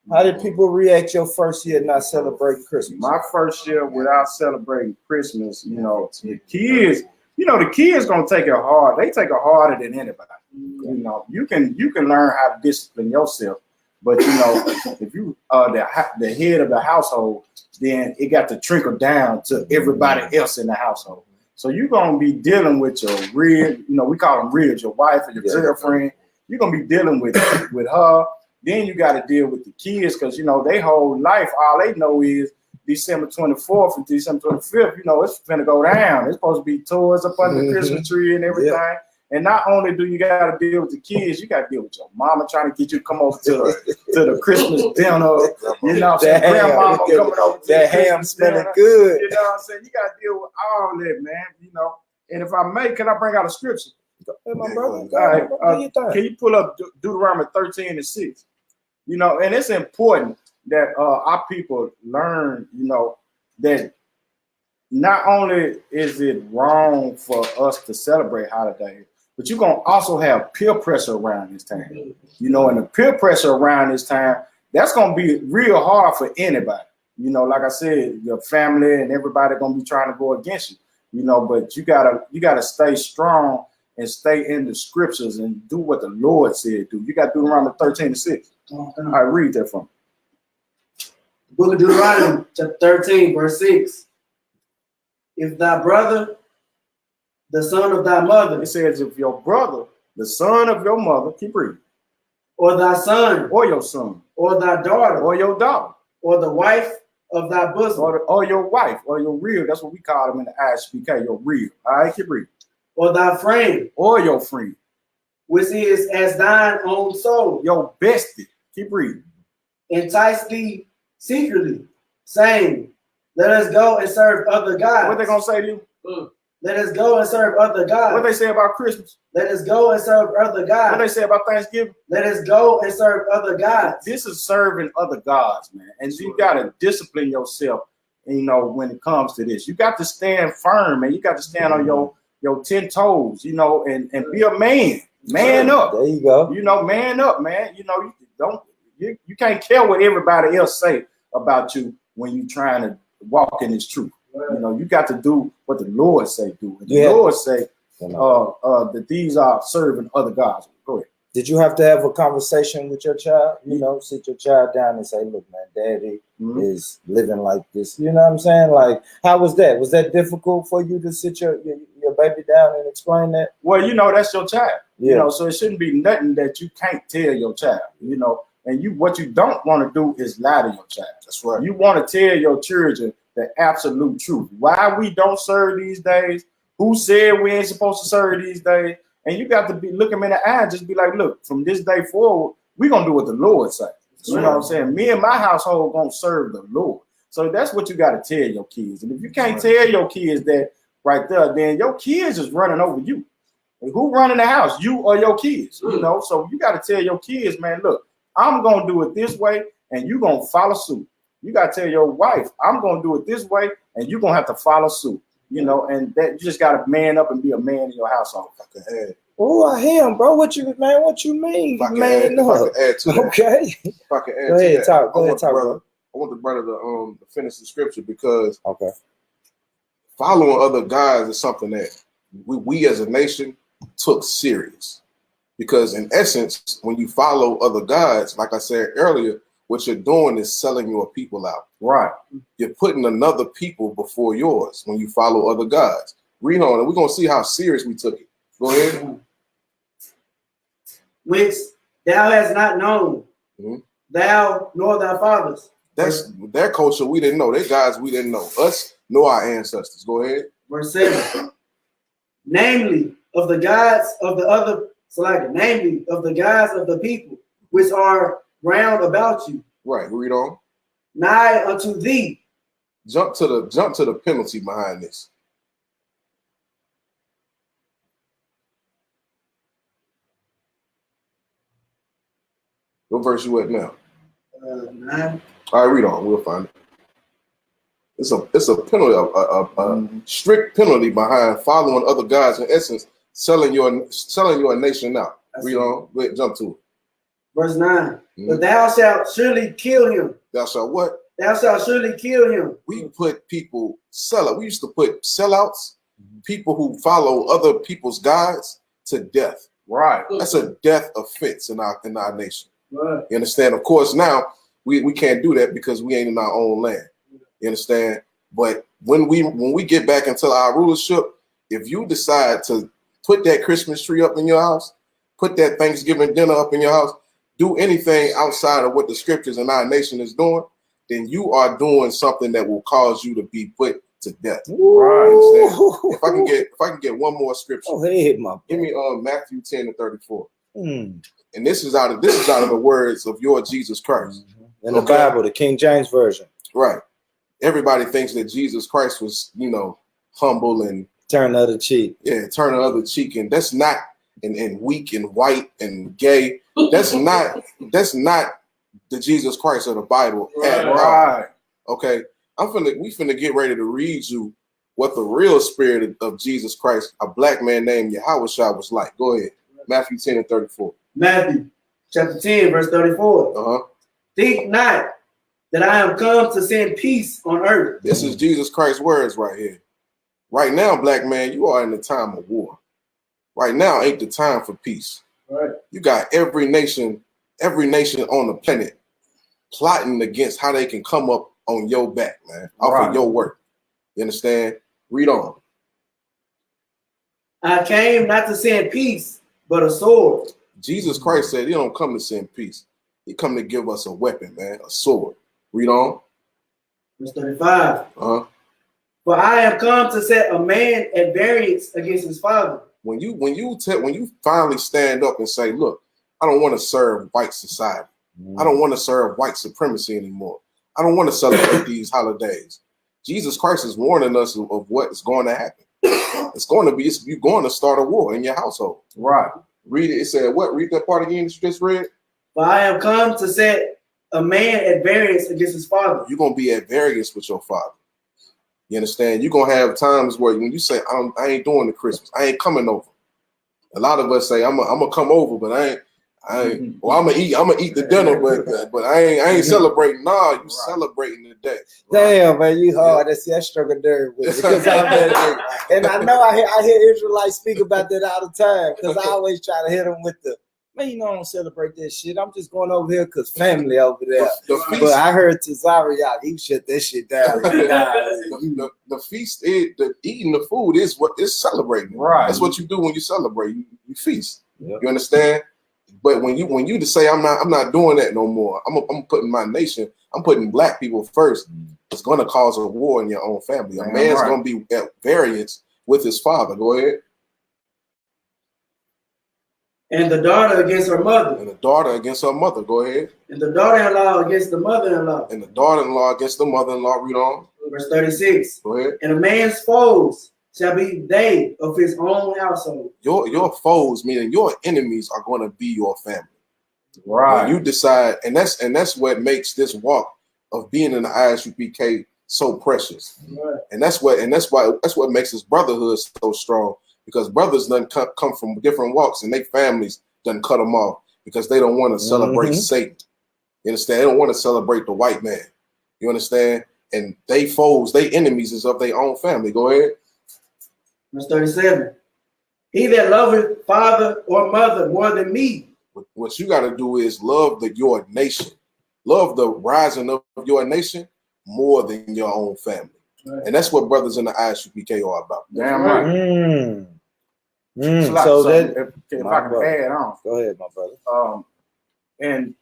how did people react your first year not celebrating Christmas? My first year without celebrating Christmas, you know, the kids gonna take it hard. They take it harder than anybody. You know, you can learn how to discipline yourself, but you know, if you are the head of the household, then it got to trickle down to everybody else in the household. So you're gonna be dealing with your real, you know, we call them real, your wife or your girlfriend. You're gonna be dealing with her. Then you got to deal with the kids, because you know they whole life, all they know is December 24th and December 25th. You know, it's gonna go down. It's supposed to be toys up under the Christmas tree and everything. Yeah. And not only do you got to deal with the kids, you got to deal with your mama trying to get you to come over to the Christmas dinner. You know, grandmama coming over to that ham smelling good. You know what I'm saying? You got to deal with all that, man. You know, and if I may, can I bring out a scripture? Hey, my brother. All right, can you pull up Deuteronomy 13:6? You know, and it's important that our people learn, you know, that not only is it wrong for us to celebrate holidays, but you're going to also have peer pressure around this time. You know, and the peer pressure around this time, that's going to be real hard for anybody. You know, like I said, your family and everybody going to be trying to go against you, you know, but you gotta stay strong and stay in the scriptures and do what the Lord said do. You got Deuteronomy 13:6. All right, read that from me. Book of Deuteronomy, chapter 13, verse 6. If thy brother, the son of thy mother, It says, if your brother, the son of your mother, keep reading, or thy son, or your son, or thy daughter, or your daughter, or the wife of thy bosom, or your wife, or your real, that's what we call them in the ISUPK, your real. All right, keep reading. or thy friend, Or your friend, which is as thine own soul, your bestie, keep reading. entice thee secretly, saying, let us go and serve other gods. What they gonna say to you? Let us go and serve other gods. What they say about Christmas? Let us go and serve other gods. What they say about Thanksgiving? Let us go and serve other gods. This is serving other gods, man. And you gotta discipline yourself, you know, when it comes to this. You got to stand firm, man. You got to stand on your 10 toes, you know, and be a man. Man up. There you go. You know, man up, man. You know, you can't care what everybody else say about you when you're trying to walk in this truth. Right. You know, you got to do what the Lord say do. And the Lord say that these are serving other gods. Go ahead. Did you have to have a conversation with your child? You know, sit your child down and say, look, man, daddy is living like this. You know what I'm saying? Like, how was that? Was that difficult for you to sit your baby down and explain that? Well, you know, that's your child. Yeah. You know, so it shouldn't be nothing that you can't tell your child, you know. And what you don't want to do is lie to your child. That's right. You want to tell your children the absolute truth. Why we don't serve these days, who said we ain't supposed to serve these days, and you got to be look them in the eye and just be like, look, from this day forward, we're going to do what the Lord says. You know what I'm saying? Me and my household going to serve the Lord. So that's what you got to tell your kids. And if you can't tell your kids that right there, then your kids is running over you. And who running the house? You or your kids, you know? So you got to tell your kids, man, look, I'm going to do it this way, and you're going to follow suit. You got to tell your wife, I'm going to do it this way, and you're going to have to follow suit. You know, and that you just got to man up and be a man in your household. Oh, I hear him, bro. What you mean, man? If I can add to that. Okay. If I can add Go ahead, to that, talk. Go ahead, talk, brother. I want the brother to finish the scripture because okay, following other guys is something that we as a nation took serious. Because in essence, when you follow other gods, like I said earlier, what you're doing is selling your people out. Right. You're putting another people before yours when you follow other gods. Read on, and we're going to see how serious we took it. Go ahead. Which thou hast not known, thou nor thy fathers. That's their culture we didn't know. Their gods we didn't know. Us nor our ancestors. Go ahead. Verse 7. Namely, of the gods of the other, namely, of the gods of the people, which are round about you. Right. Read on. Nigh unto thee. Jump to the penalty behind this. What verse you at now? 9. All right, read on. We'll find it. It's a penalty, a strict penalty behind following other gods. In essence, selling your nation out. Read on. Go ahead, jump to it. Verse 9. But thou shalt surely kill him. Thou shalt what? Thou shalt surely kill him. We put people we used to put sellouts, people who follow other people's gods, to death. Right. That's a death offense in our nation. Right. You understand? Of course, now we can't do that because we ain't in our own land. You understand? But when we get back into our rulership, if you decide to put that Christmas tree up in your house, put that Thanksgiving dinner up in your house, do anything outside of what the scriptures in our nation is doing, then you are doing something that will cause you to be put to death. Right. If I can get one more scripture. Oh, hey, give me Matthew 10:34. And this is out of the words of your Jesus Christ. In the Bible, the King James Version. Right. Everybody thinks that Jesus Christ was, humble and turn the other cheek. Yeah, turn the other cheek. And that's not and weak and white and gay. That's not the Jesus Christ of the Bible at all. Right. Okay. We finna get ready to read you what the real spirit of Jesus Christ, a black man named Yahushua, was like. Go ahead. Matthew 10:34. Matthew chapter 10, verse 34. Think not that I am come to send peace on earth. This is Jesus Christ's words right here. Right now, black man, you are in the time of war. Right now ain't the time for peace. Right. You got every nation on the planet plotting against how they can come up on your back, man, off of your work. You understand? Read on. I came not to send peace, but a sword. Jesus Christ said he don't come to send peace. He come to give us a weapon, man, a sword. Read on. Verse 35. For I am come to set a man at variance against his father. When you finally stand up and say, look, I don't want to serve white society. I don't want to serve white supremacy anymore. I don't want to celebrate these holidays. Jesus Christ is warning us of what is going to happen. You're going to start a war in your household. Right. Read it. It said what? Read that part again that you just read. For I am come to set a man at variance against his father. You're going to be at variance with your father. You understand? You're going to have times where when you say, I ain't doing the Christmas. I ain't coming over. A lot of us say, I'm gonna come over, but I ain't. Well, I'm gonna eat the dinner, but I ain't celebrating. Nah, you celebrating the day. Right? Damn, man, you hard. That's I struggle there with it. Because and I know I hear Israelites speak about that all the time. Because I always try to hit them with the, man, you know I don't celebrate that shit. I'm just going over here because family over there. But I heard Tazariak, he shut that shit down. The feast is eating the food is what is celebrating. Right. That's what you do when you celebrate. You feast. Yep. You understand? But when you just say I'm not doing that no more. I'm putting my nation. I'm putting black people first. It's going to cause a war in your own family. A man's going to be at variance with his father. Go ahead. And the daughter against her mother. And the daughter against her mother. Go ahead. And the daughter-in-law against the mother-in-law. And the daughter-in-law against the mother-in-law. Read on. Verse 36. Go ahead. And a man's foes shall be they of his own household. Your foes, meaning your enemies, are going to be your family. Right. When you decide, and that's what makes this walk of being in the ISUPK so precious. Right. And that's what makes this brotherhood so strong. Because brothers done come from different walks and their families done cut them off because they don't want to celebrate Satan. You understand? They don't want to celebrate the white man. You understand? And they foes, they enemies is of their own family. Go ahead. Verse 37. He that loveth father or mother more than me. What you got to do is love your nation. Love the rising of your nation more than your own family. Right. And that's what brothers in the ISUPK are about. Damn right. So that if I can add on. Go ahead, my brother. And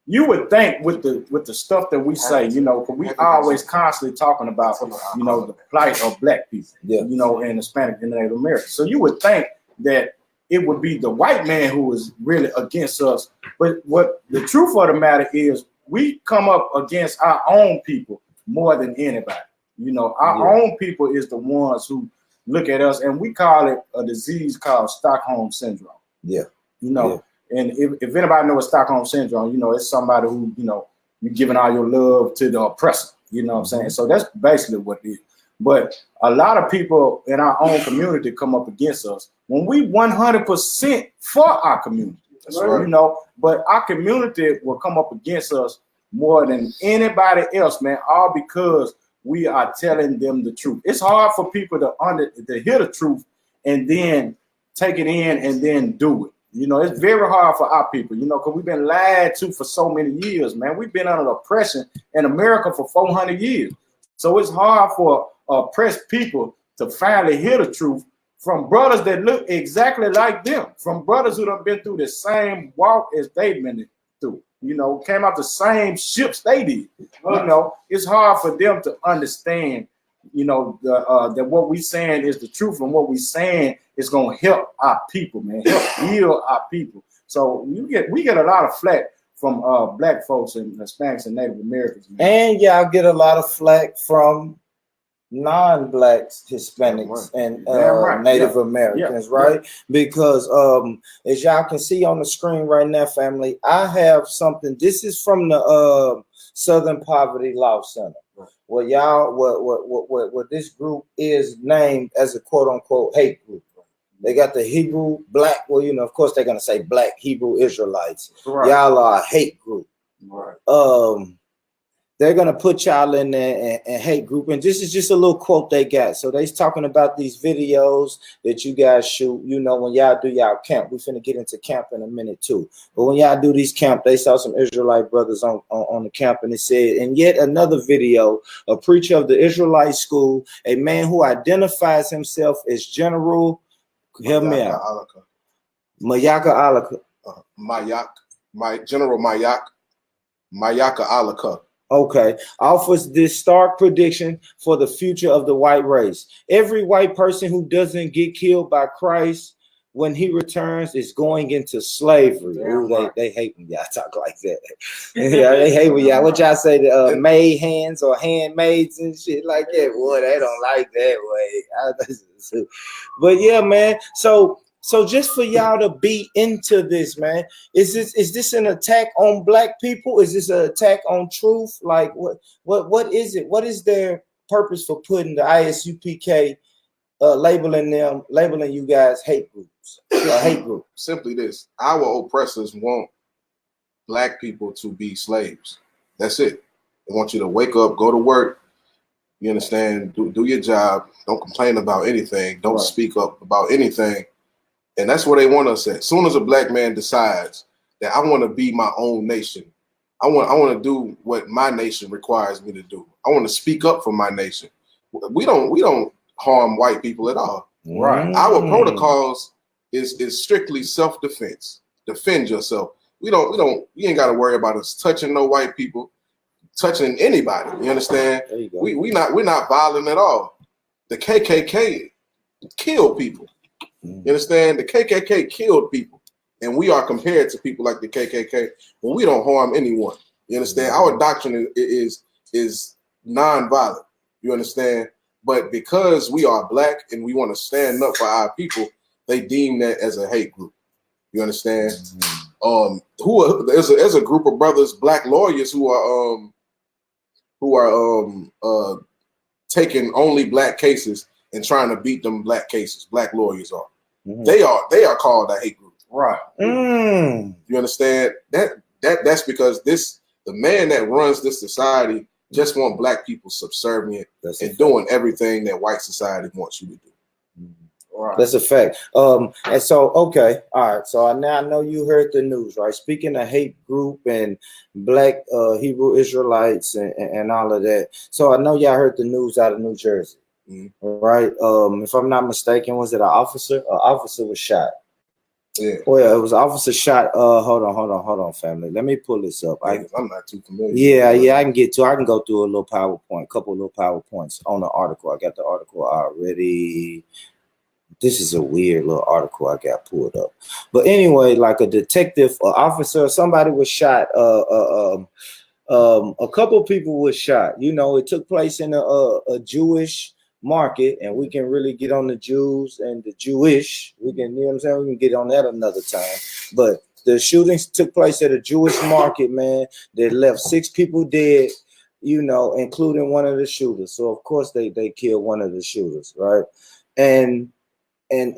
you would think with the stuff that we say, you know, because we always constantly talking about, you know, the plight of black people, you know, and Hispanic and Native Americans. So you would think that it would be the white man who is really against us. But what the truth of the matter is, we come up against our own people more than anybody. You know, our own people is the ones who look at us, and we call it a disease called Stockholm syndrome. Yeah. You know, and if anybody knows Stockholm syndrome, you know, it's somebody who, you know, you're giving all your love to the oppressor. You know what I'm saying? So that's basically what it is. But a lot of people in our own community come up against us when we 100% for our community. That's right. You know, but our community will come up against us more than anybody else, man, all because we are telling them the truth. It's hard for people to hear the truth and then take it in and then do it. You know, it's very hard for our people, you know, because we've been lied to for so many years, man. We've been under oppression in America for 400 years. So it's hard for oppressed people to finally hear the truth from brothers that look exactly like them, from brothers who have been through the same walk as they've been through. You know, came out the same ships they did. You know, it's hard for them to understand, you know, that what we saying is the truth, and what we saying is going to help our people, man, help heal our people. So we get a lot of flack from black folks and Hispanics and Native Americans, man. And y'all get a lot of flack from non-blacks, Hispanics, and Native Americans, right? Because as y'all can see on the screen right now, family, I have something. This is from the Southern Poverty Law Center. Well, y'all, what this group is named as a quote-unquote hate group. They got the Hebrew black, well, you know, of course they're gonna say black Hebrew Israelites. Right. Y'all are a hate group. Right. they're gonna put y'all in there and hate group. And this is just a little quote they got. So they's talking about these videos that you guys shoot, you know, when y'all do y'all camp. We finna get into camp in a minute too. But when y'all do these camp, they saw some Israelite brothers on the camp, and it said, in yet another video, a preacher of the Israelite school, a man who identifies himself as General, help me out, Mayaka Alaka. General Mayaka Alaka. Okay, offers this stark prediction for the future of the white race. Every white person who doesn't get killed by Christ when he returns is going into slavery. Ooh, they hate when y'all talk like that. Yeah, they hate when y'all, what y'all say, the maid hands or handmaids and shit like that. Boy, they don't like that way. But yeah, man, so just for y'all to be into this, man, is this an attack on black people? Is this an attack on truth? Like what is it? What is their purpose for putting the ISUPK labeling you guys hate groups? Hate group. Simply this: our oppressors want black people to be slaves. That's it. They want you to wake up, go to work. You understand? Do your job. Don't complain about anything. Don't speak up about anything. And that's where they want us at. As soon as a black man decides that I want to be my own nation, I want to do what my nation requires me to do. I want to speak up for my nation. We don't harm white people at all. Right. Our protocols is strictly self-defense. Defend yourself. You ain't got to worry about us touching no white people, touching anybody. You understand? There you go. We're not violent at all. The KKK killed people. You understand? The KKK killed people, and we are compared to people like the KKK when we don't harm anyone. You understand? Our doctrine is non-violent. You understand? But because we are black and we want to stand up for our people, they deem that as a hate group. You understand? There's a group of brothers, black lawyers, who are taking only black cases and trying to beat them black cases. Black lawyers are. They are called a hate group. Right. You understand? That's because the man that runs this society just want black people subservient and doing everything that white society wants you to do. Right. That's a fact. And so, okay, all right. So now I know you heard the news, right? Speaking of hate group and black Hebrew Israelites and all of that. So I know y'all heard the news out of New Jersey. Right. If I'm not mistaken, was it an officer? An officer was shot. Yeah. Oh yeah, it was an officer shot. Hold on, family. Let me pull this up. I'm not too familiar. Yeah, I can go through a little PowerPoint, couple of little PowerPoints on the article. I got the article already. This is a weird little article I got pulled up. But anyway, like a detective, officer, somebody was shot. A couple of people was shot. You know, it took place in a Jewish market, and we can really get on the Jews and the Jewish. We can, you know what I'm saying? We can get on that another time. But the shootings took place at a Jewish market, man. They left 6 people dead, you know, including one of the shooters. So of course they killed one of the shooters, right? And it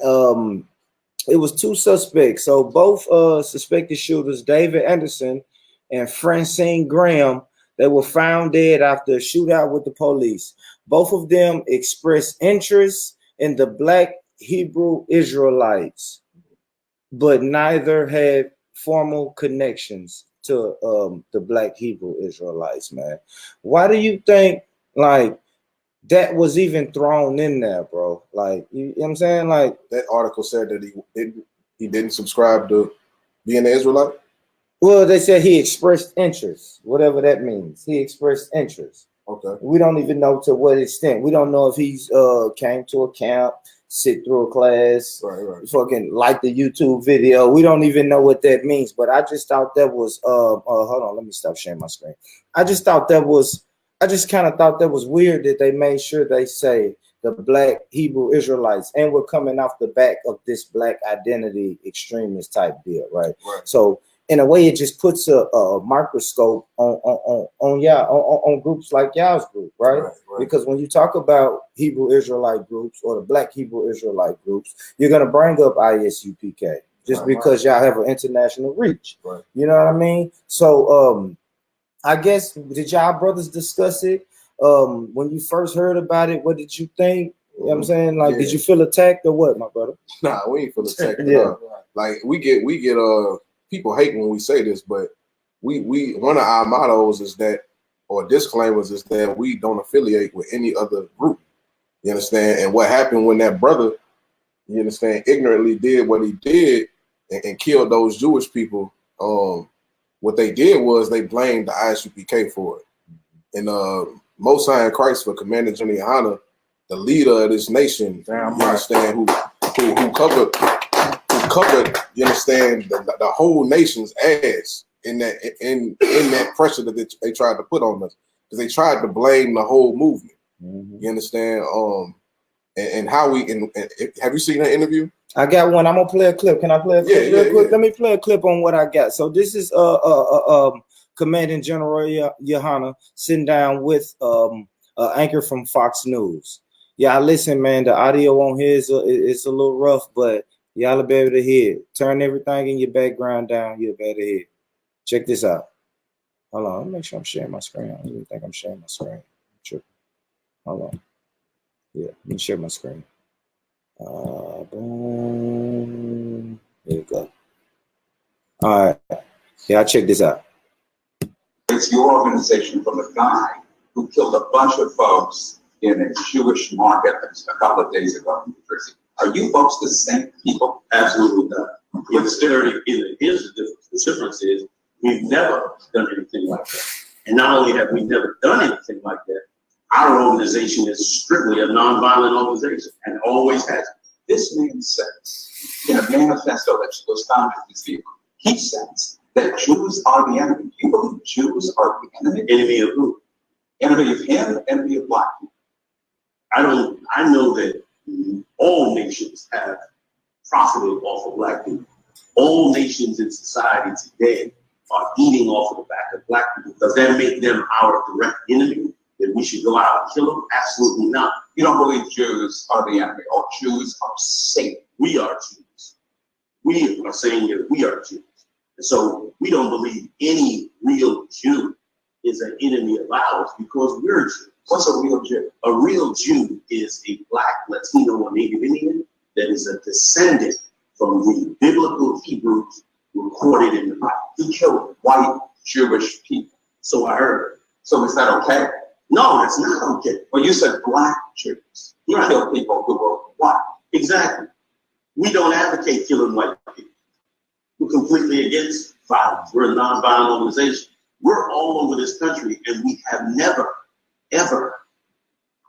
was 2 suspects. So both suspected shooters, David Anderson and Francine Graham, they were found dead after a shootout with the police. Both of them expressed interest in the black Hebrew Israelites, but neither had formal connections to the black Hebrew Israelites, man. Why do you think like that was even thrown in there, bro? Like, you know what I'm saying? Like, that article said that he didn't subscribe to being an Israelite. Well, they said he expressed interest, whatever that means. He expressed interest. Okay. We don't even know to what extent. We don't know if he's came to a camp, sit through a class, right. Fucking like the YouTube video. We don't even know what that means. But I just thought that was hold on, let me stop sharing my screen. I just kind of thought that was weird that they made sure they say the black Hebrew Israelites, and we're coming off the back of this black identity extremist type deal, right? So in a way, it just puts a microscope on groups like y'all's group, right? Because when you talk about Hebrew Israelite groups or the black Hebrew Israelite groups, you're gonna bring up ISUPK just because y'all have an international reach. You know what I mean? So I guess, did y'all brothers discuss it? When you first heard about it, what did you think? You know what I'm saying? Like, did you feel attacked or what, my brother? Nah, we ain't feel attacked at all. Like we get people hate when we say this, but we one of our mottos is that, or disclaimers is that we don't affiliate with any other group. You understand? And what happened when that brother, you understand, ignorantly did what he did and killed those Jewish people, what they did was they blamed the ISUPK for it. And Most High in Christ, for Commander General Yohana, the leader of this nation, you understand, who covered, you understand, the whole nation's ass in that pressure that they tried to put on us, because they tried to blame the whole movement. You understand? And how we have you seen that interview? I got one. I'm gonna play a clip. Can I play a clip real quick? Let me play a clip on what I got. So this is Commanding General Yohana sitting down with anchor from Fox News. Yeah, listen, man. The audio on here is it's a little rough, but y'all will be able to hear it. Turn everything in your background down. You'll be able to hear it. Check this out. Hold on. Let me make sure I'm sharing my screen. I don't even think I'm sharing my screen. Sure. Hold on. Yeah, let me share my screen. Boom. There you go. All right. Yeah, check this out. It's your organization from a guy who killed a bunch of folks in a Jewish market a couple of days ago in New Jersey. Are you folks the same people? Absolutely not. Here's the difference. The difference is we've never done anything like that. And not only have we never done anything like that, our organization is strictly a nonviolent organization and always has. This man says in a manifesto that was found in this vehicle, he says that Jews are the enemy. Do you believe Jews are the enemy? Enemy of who? Enemy of him, enemy of black people. I know that all nations have profited off of black people. All nations in society today are eating off of the back of black people. Does that make them our direct enemy? That we should go out and kill them? Absolutely not. You don't believe Jews are the enemy, or Jews are Satan. We are Jews. We are saying that we are Jews. And so we don't believe any real Jew is an enemy of ours because we're Jews. What's a real Jew? A real Jew is a black, Latino, or Native Indian that is a descendant from the biblical Hebrews recorded in the Bible. He killed white Jewish people. So I heard. So is that okay? No, that's not okay. Well, you said black Jews. You killed people who were white. Exactly. We don't advocate killing white people. We're completely against violence. We're a nonviolent organization. We're all over this country, and we have never, ever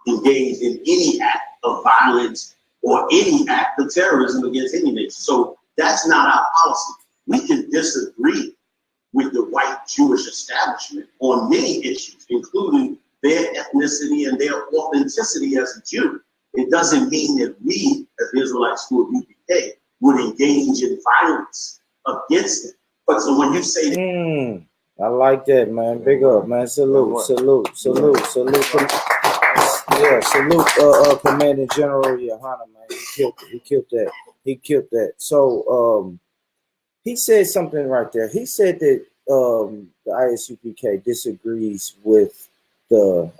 engaged in any act of violence or any act of terrorism against any nation. So that's not our policy. We can disagree with the white Jewish establishment on many issues, including their ethnicity and their authenticity as a Jew. It doesn't mean that we, as Israelites who are UPK, would engage in violence against it. But so when you say that, I like that, man. Big up, man. Salute. Yeah, salute Commanding General Yohana, man. He killed that. So he said something right there. He said that the ISUPK disagrees with what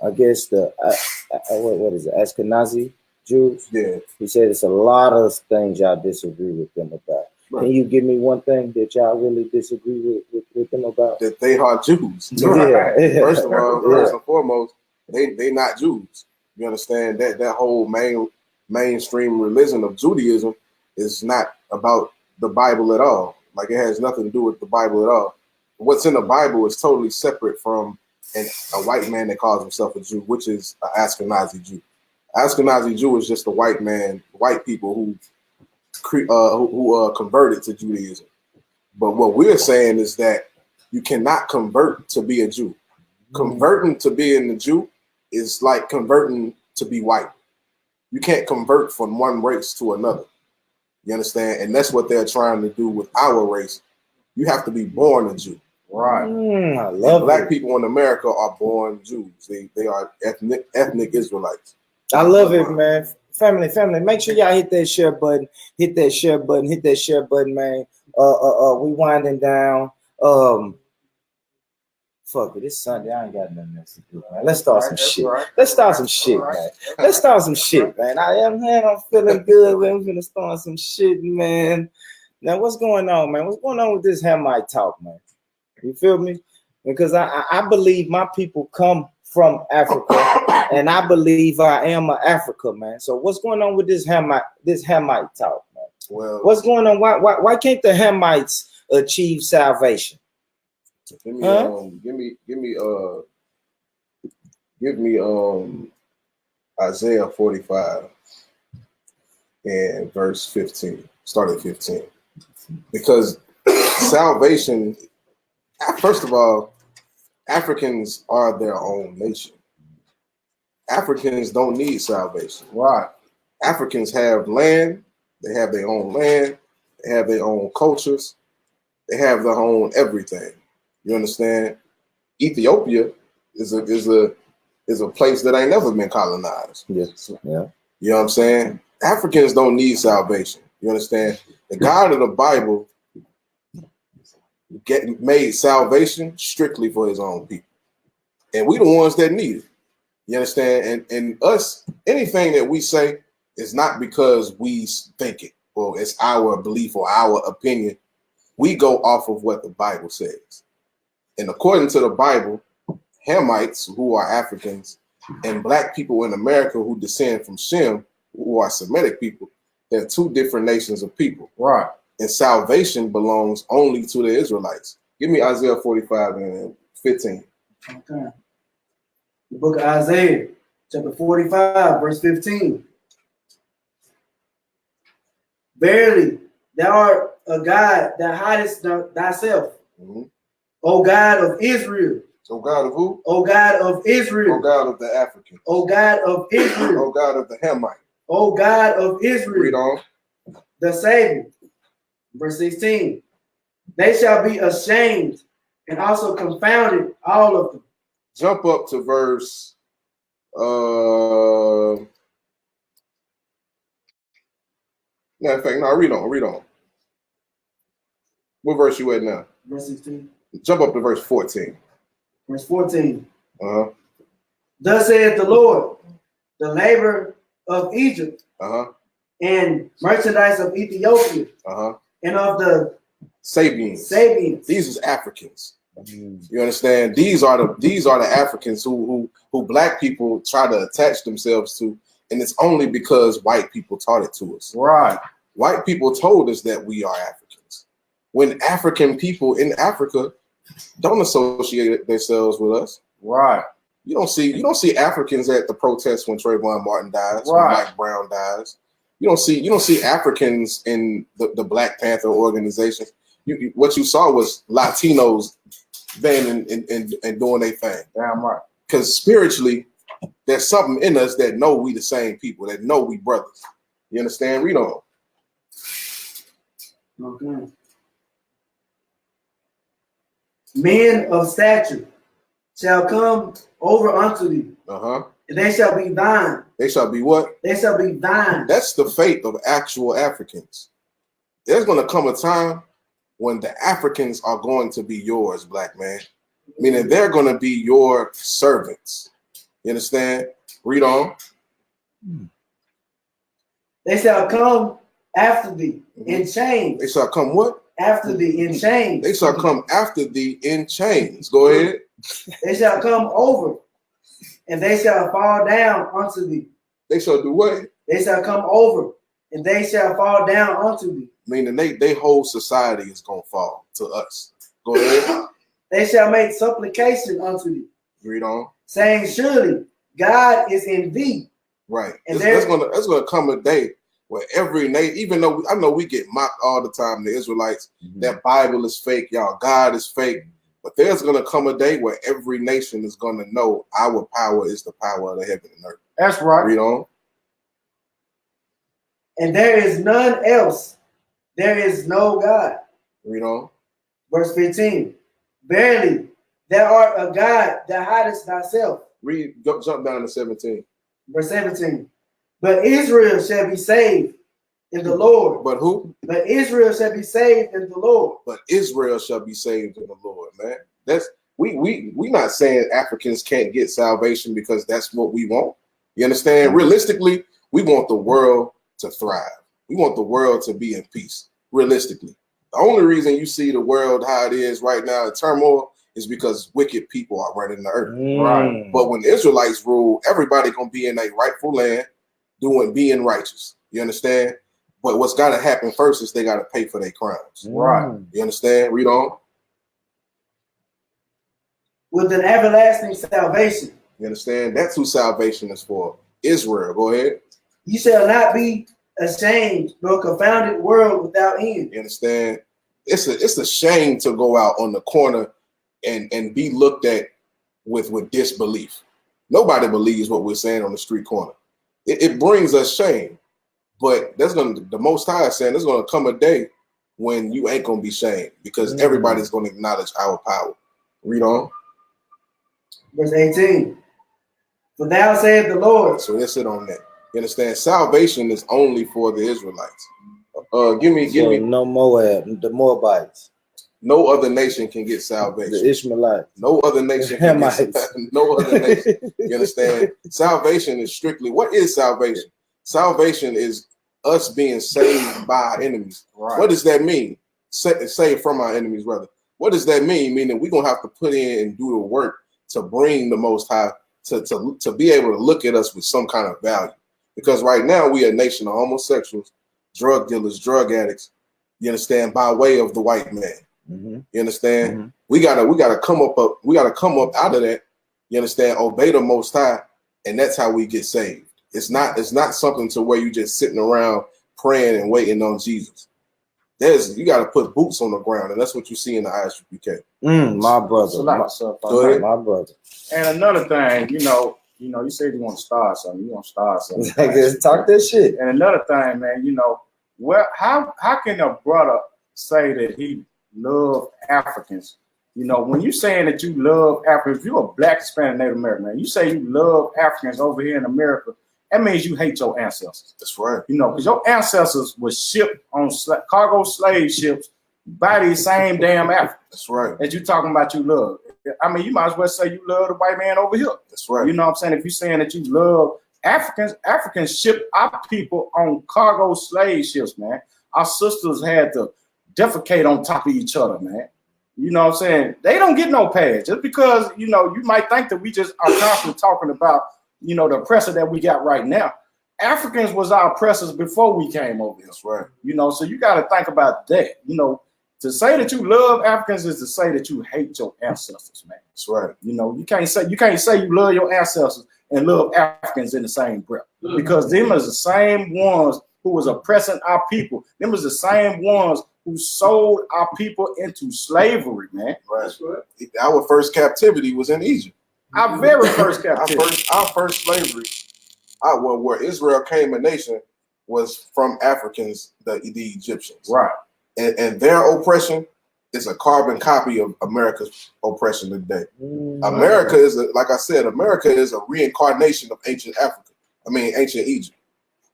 is it, Ashkenazi Jews? Yeah. He said it's a lot of things y'all disagree with them about. Right. Can you give me one thing that y'all really disagree with them about? That they are Jews. Yeah. First of all, first and foremost, they not Jews. You understand that whole mainstream religion of Judaism is not about the Bible at all. Like, it has nothing to do with the Bible at all. What's in the Bible is totally separate from a white man that calls himself a Jew, which is an Ashkenazi Jew. Ashkenazi Jew is just a white man, white people who converted to Judaism. But what we're saying is that you cannot convert to be a Jew. Converting to being a Jew is like converting to be white. You can't convert from one race to another. You understand? And that's what they're trying to do with our race. You have to be born a Jew. Right. I love Black it. people in America are born Jews. They are ethnic Israelites. I love it, man. Family. Make sure y'all hit that share button. Hit that share button, man. We winding down. Fuck it, it's Sunday. I ain't got nothing else to do, man. Let's start some shit. Right. Let's start some shit, man. Let's start some shit, man. I'm feeling good. Man. We're gonna start some shit, man. Now, what's going on, man? What's going on with this Hamite talk, man? You feel me? Because I believe my people come from Africa, and I believe I am an Africa, man. So what's going on with this Hamite talk, man? Well, what's going on? Why can't the Hamites achieve salvation? Give me Isaiah 45 and verse 15. Start at 15. Because salvation, first of all, Africans are their own nation. Africans don't need salvation. Right. Africans have land, they have their own land, they have their own cultures, they have their own everything. You understand? Ethiopia is a place that ain't never been colonized. Yes. Yeah. You know what I'm saying? Africans don't need salvation. You understand? The God of the Bible made salvation strictly for his own people. And we the ones that need it. You understand? And us, anything that we say is not because we think it or it's our belief or our opinion. We go off of what the Bible says. And according to the Bible, Hamites, who are Africans, and black people in America who descend from Shem, who are Semitic people, they're two different nations of people. Right. And salvation belongs only to the Israelites. Give me Isaiah 45 and 15. Okay. The book of Isaiah, chapter 45, verse 15. Verily, thou art a God that hidest thyself. Mm-hmm. O God of Israel. So God of who? O God of Israel. O God of the African. O God of Israel. O God of the Hamite. O God of Israel. Read on. The Savior. Verse 16. They shall be ashamed and also confounded, all of them. Jump up to verse in fact, no, read on. What verse you at now? Verse 16. Jump up to verse 14. Verse 14. Uh-huh. Thus saith the Lord, the labor of Egypt, and merchandise of Ethiopia, and of the Sabians. These is Africans. You understand? These are the Africans who black people try to attach themselves to, and it's only because white people taught it to us. Right. White people told us that we are Africans. When African people in Africa don't associate themselves with us. Right. You don't see Africans at the protests when Trayvon Martin dies, when Mike Brown dies. You don't see Africans in the Black Panther organization. What you saw was Latinos then and doing their thing. Damn right. Because spiritually, there's something in us that know we the same people, that know we brothers. You understand? Read on. Okay. Men of stature shall come over unto thee. And they shall be thine. They shall be what? They shall be thine. That's the fate of actual Africans. There's going to come a time when the Africans are going to be yours, black man. Meaning they're going to be your servants. You understand? Read on. They shall come after thee in chains. They shall come what? After thee in chains. They shall come after thee in chains. Go ahead. They shall come over, and they shall fall down unto thee. They shall do what? They shall come over, and they shall fall down unto thee. Meaning they whole society is going to fall to us. Go ahead. They shall make supplication unto thee. Read on. Saying, surely God is in thee. Right. And there's gonna come a day where every nation, even though I know we get mocked all the time, the Israelites, that Bible is fake, y'all, God is fake. But there's gonna come a day where every nation is gonna know our power is the power of the heaven and earth. That's right. Read on. And there is none else. There is no God. Read on. Verse 15. Verily, thou art a God that hidest thyself. Jump down to 17. Verse 17. But Israel shall be saved in the Lord. But who? But Israel shall be saved in the Lord. But Israel shall be saved in the Lord, man. we not saying Africans can't get salvation because that's what we want. You understand? Realistically, we want the world to thrive. We want the world to be in peace. Realistically, the only reason you see the world how it is right now in turmoil is because wicked people are running the earth. Right. But when the Israelites rule, everybody gonna be in a rightful land, being righteous. You understand? But what's got to happen first is they got to pay for their crimes. Right. You understand? Read on. With an everlasting salvation. You understand? That's who salvation is for. Israel. Go ahead. You shall not be ashamed, nor confounded world without end. You understand? It's a shame to go out on the corner and be looked at with disbelief. Nobody believes what we're saying on the street corner. It brings us shame. But the Most High is saying there's gonna come a day when you ain't gonna be shamed because everybody's gonna acknowledge our power. Read on. Verse 18. For thou saith the Lord. So let's sit on that. You understand? Salvation is only for the Israelites. Give me no Moab, the Moabites. No other nation can get salvation. The Ishmaelites. No other nation can get no other nation. You understand? Salvation is strictly, what is salvation? Salvation is us being saved by our enemies. Right. What does that mean? Saved from our enemies, rather. What does that mean? Meaning we're gonna have to put in and do the work to bring the Most High to be able to look at us with some kind of value. Because right now we are a nation of homosexuals, drug dealers, drug addicts. You understand? By way of the white man. Mm-hmm. You understand? Mm-hmm. We gotta come up out of that. You understand? Obey the Most High, and that's how we get saved. It's not something to where you just sitting around praying and waiting on Jesus. You got to put boots on the ground, and that's what you see in the ISUPK. My brother, my brother. And another thing, you said you want to start something. You want to start something. Talk that shit. And another thing, man, how can a brother say that he love Africans? When you saying that you love Africans, if you're a Black, Hispanic, Native American, man, you say you love Africans over here in America, that means you hate your ancestors. That's right. Because your ancestors were shipped on cargo slave ships by these same damn Africans. That's right. That you talking about you love. I mean, you might as well say you love the white man over here. That's right. You know what I'm saying? If you're saying that you love Africans ship our people on cargo slave ships, man. Our sisters had to defecate on top of each other, man. You know what I'm saying? They don't get no pass. Just because, you might think that we just are constantly talking about, the oppressor that we got right now. Africans was our oppressors before we came over here. That's right. So you got to think about that. To say that you love Africans is to say that you hate your ancestors, man. That's right. You can't say you love your ancestors and love Africans in the same breath. Because them is the same ones who was oppressing our people. Them was the same ones who sold our people into slavery, man. Right. Our first captivity was in Egypt. Our very first captivity. Our first slavery, where Israel came a nation, was from Africans, the Egyptians. Right. And their oppression is a carbon copy of America's oppression today. America is, like I said, America is a reincarnation of ancient ancient Egypt.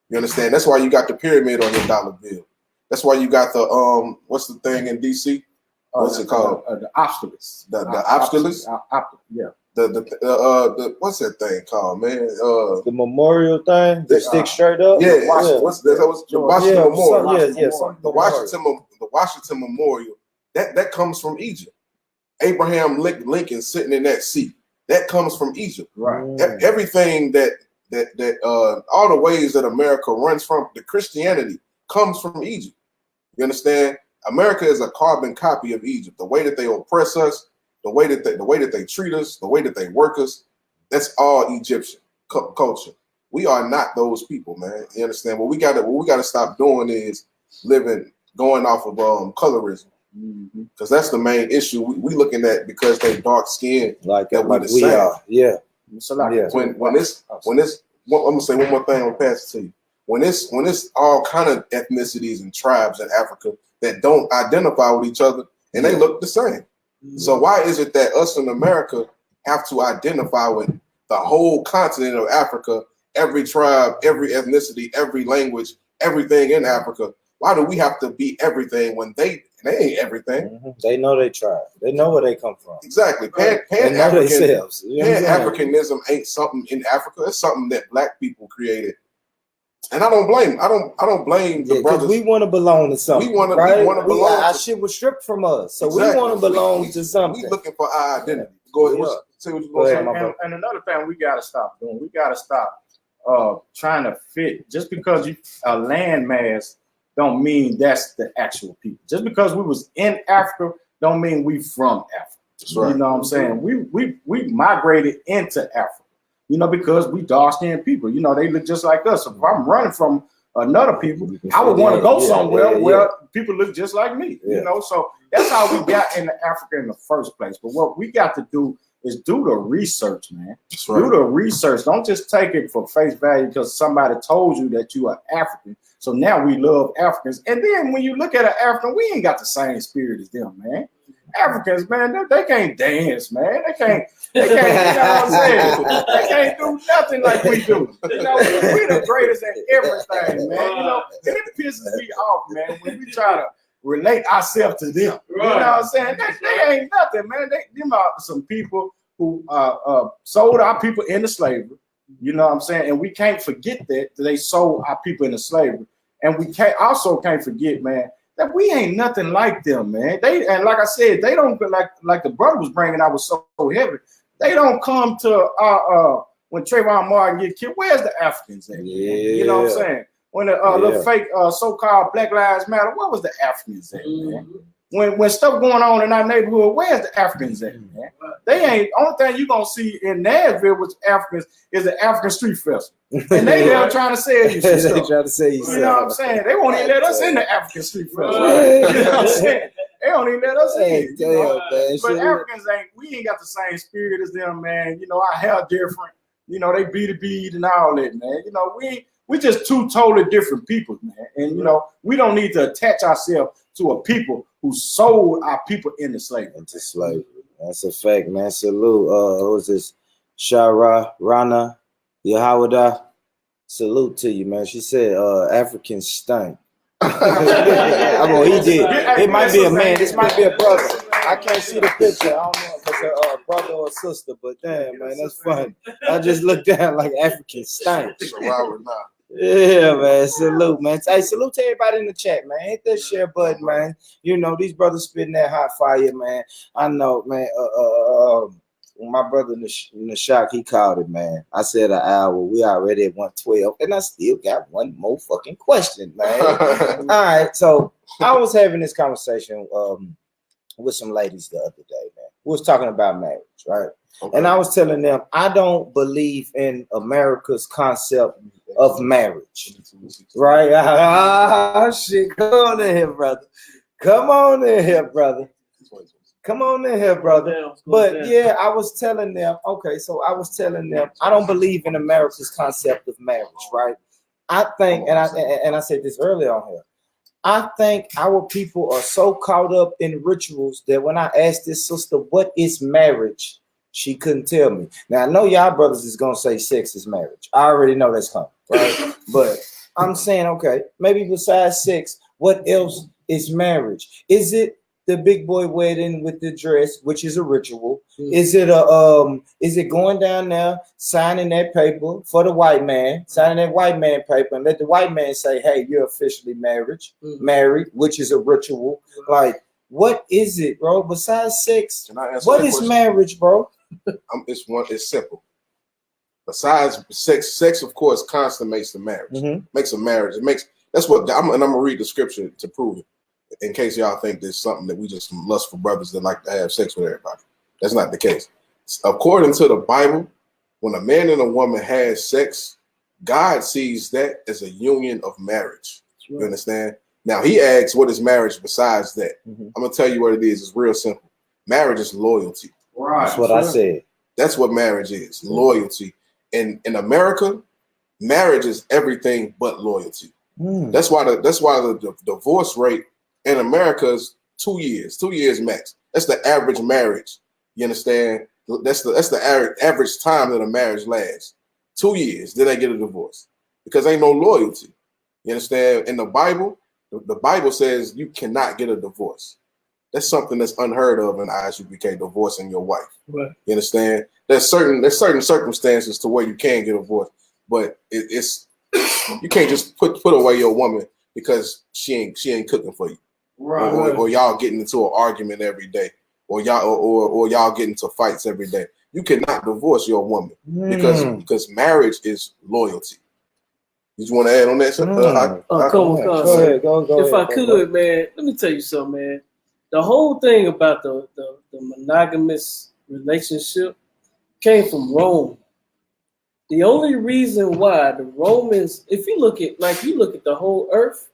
You understand? That's why you got the pyramid on your dollar bill. That's why you got the what's the thing in DC? What's it called? The obstacles. The obstacles? Yeah. The what's that thing called, man? The memorial thing that sticks straight up. Yeah, the Washington Memorial. The Washington Memorial. That comes from Egypt. Abraham Lincoln sitting in that seat. That comes from Egypt. Right. Everything that all the ways that America runs from, the Christianity comes from Egypt. You understand? America is a carbon copy of Egypt. The way that they oppress us, the way that they treat us, the way that they work us, that's all Egyptian culture. We are not those people, man. You understand? What we gotta stop doing is going off of colorism, because that's the main issue. We looking at because they dark skinned like we are. Yeah. So like when this, I'm gonna say one more thing. I'll pass it to you. When it's all kind of ethnicities and tribes in Africa that don't identify with each other and they look the same. So why is it that us in America have to identify with the whole continent of Africa, every tribe, every ethnicity, every language, everything in Africa? Why do we have to be everything when they They ain't everything. They know they tried. They know where they come from. Exactly. Pan-Africanism ain't something in Africa. It's something that black people created. And I don't blame. I don't blame the brothers. We want to belong to something. We want to belong. Our shit was stripped from us, so we want to belong to something. We looking for our identity. Go ahead. Say what you Go ahead, and another thing we gotta stop doing. We gotta stop trying to fit. Just because you a landmass don't mean that's the actual people. Just because we was in Africa don't mean we from Africa. That's right. You know what I'm saying? We migrated into Africa. You know, because we dark-skinned people. You know, they look just like us. If I'm running from another people, I would want to go somewhere where people look just like me. You know, so that's how we got into Africa in the first place. But what we got to do is do the research, man. That's right. Do the research. Don't just take it for face value because somebody told you that you are African. So now we love Africans. And then when you look at an African, we ain't got the same spirit as them, man. Africans, man, they can't dance, man. They can't, you know what I'm saying? They can't do nothing like we do. You know, we the greatest at everything, man. You know, and it pisses me off, man, when we try to relate ourselves to them. You know what I'm saying? They ain't nothing, man. Them are some people who sold our people into slavery. You know what I'm saying? And we can't forget that they sold our people into slavery. And we can't forget, man, that we ain't nothing like them, man. And like I said, they don't like the brother was bringing out was so heavy. They don't come to when Trayvon Martin get killed. Where's the Africans at? Yeah. You know what I'm saying? When the fake so-called Black Lives Matter, where was the Africans at, man? When stuff going on in our neighborhood, where's the Africans at, man? They ain't. Only thing you gonna see in Nashville with Africans is the African Street Festival, and they there trying to sell you some stuff. They trying to sell you. You know what I'm saying? They won't even let us in the African Street Festival. You know what I'm saying? They don't even let us in. You know? But Africans we ain't got the same spirit as them, man. You know, our hair different. You know, they beat a bead and all that, man. You know, we just two totally different people, man. And you know, we don't need to attach ourselves to a people who sold our people into slavery. That's a fact, man. Salute. Who's this? Shara Rana Yahawada. Salute to you, man. She said Africans stink. I mean, he did. It might be a man. This might be a brother. I can't see the picture. I don't know if it's a brother or a sister, but damn, man, that's funny. I just looked down like African stink. Yeah, man. Salute, man. Hey, salute to everybody in the chat, man. Hit that share button, man. You know, these brothers spitting that hot fire, man. I know, man. My brother in the shock, he called it, man. I said an hour. We already at 112, and I still got one more fucking question, man. All right, so I was having this conversation with some ladies the other day, man. We was talking about marriage, right? Okay. And I was telling them I don't believe in America's concept of marriage, right? Shit, come on in here, brother. Come on in here, brother. But yeah, I was telling them, I don't believe in America's concept of marriage, right? I think, and I said this earlier on here, I think our people are so caught up in rituals that when I asked this sister, what is marriage? She couldn't tell me. Now, I know y'all brothers is going to say sex is marriage. I already know that's coming, right? But I'm saying, okay, maybe besides sex, what else is marriage? Is it the big boy wedding with the dress, which is a ritual? Is it is it going down there, signing that paper for the white man, signing that white man paper, and let the white man say, hey, you're officially married, which is a ritual? Like, what is it, bro? Besides sex, what is marriage, bro? It's simple. Besides sex of course consummates the marriage. Makes a marriage. That's what I'm gonna read the scripture to prove it. In case y'all think there's something that we just some lustful brothers that like to have sex with everybody. That's not the case. According to the Bible, when a man and a woman has sex, God sees that as a union of marriage. Right. You understand? Now he asks, what is marriage besides that? I'm gonna tell you what it is. It's real simple. Marriage is loyalty. Right. That's what I said. That's what marriage is. Loyalty. And in America, marriage is everything but loyalty. That's why the divorce rate in America is 2 years max. That's the average marriage. You understand? That's the average time that a marriage lasts. 2 years, then they get a divorce because ain't no loyalty. You understand? In the Bible, The Bible says you cannot get a divorce. That's something that's unheard of in ISUPK, divorcing your wife. Right. You understand? There's certain circumstances to where you can get a divorce, but it's you can't just put away your woman because she ain't cooking for you. Right. Or y'all getting into an argument every day, or y'all getting into fights every day. You cannot divorce your woman because marriage is loyalty. You just want to add on that? Come on. Go ahead. If I could, man, let me tell you something, man. The whole thing about the monogamous relationship came from Rome. The only reason why the Romans, if you look at the whole earth,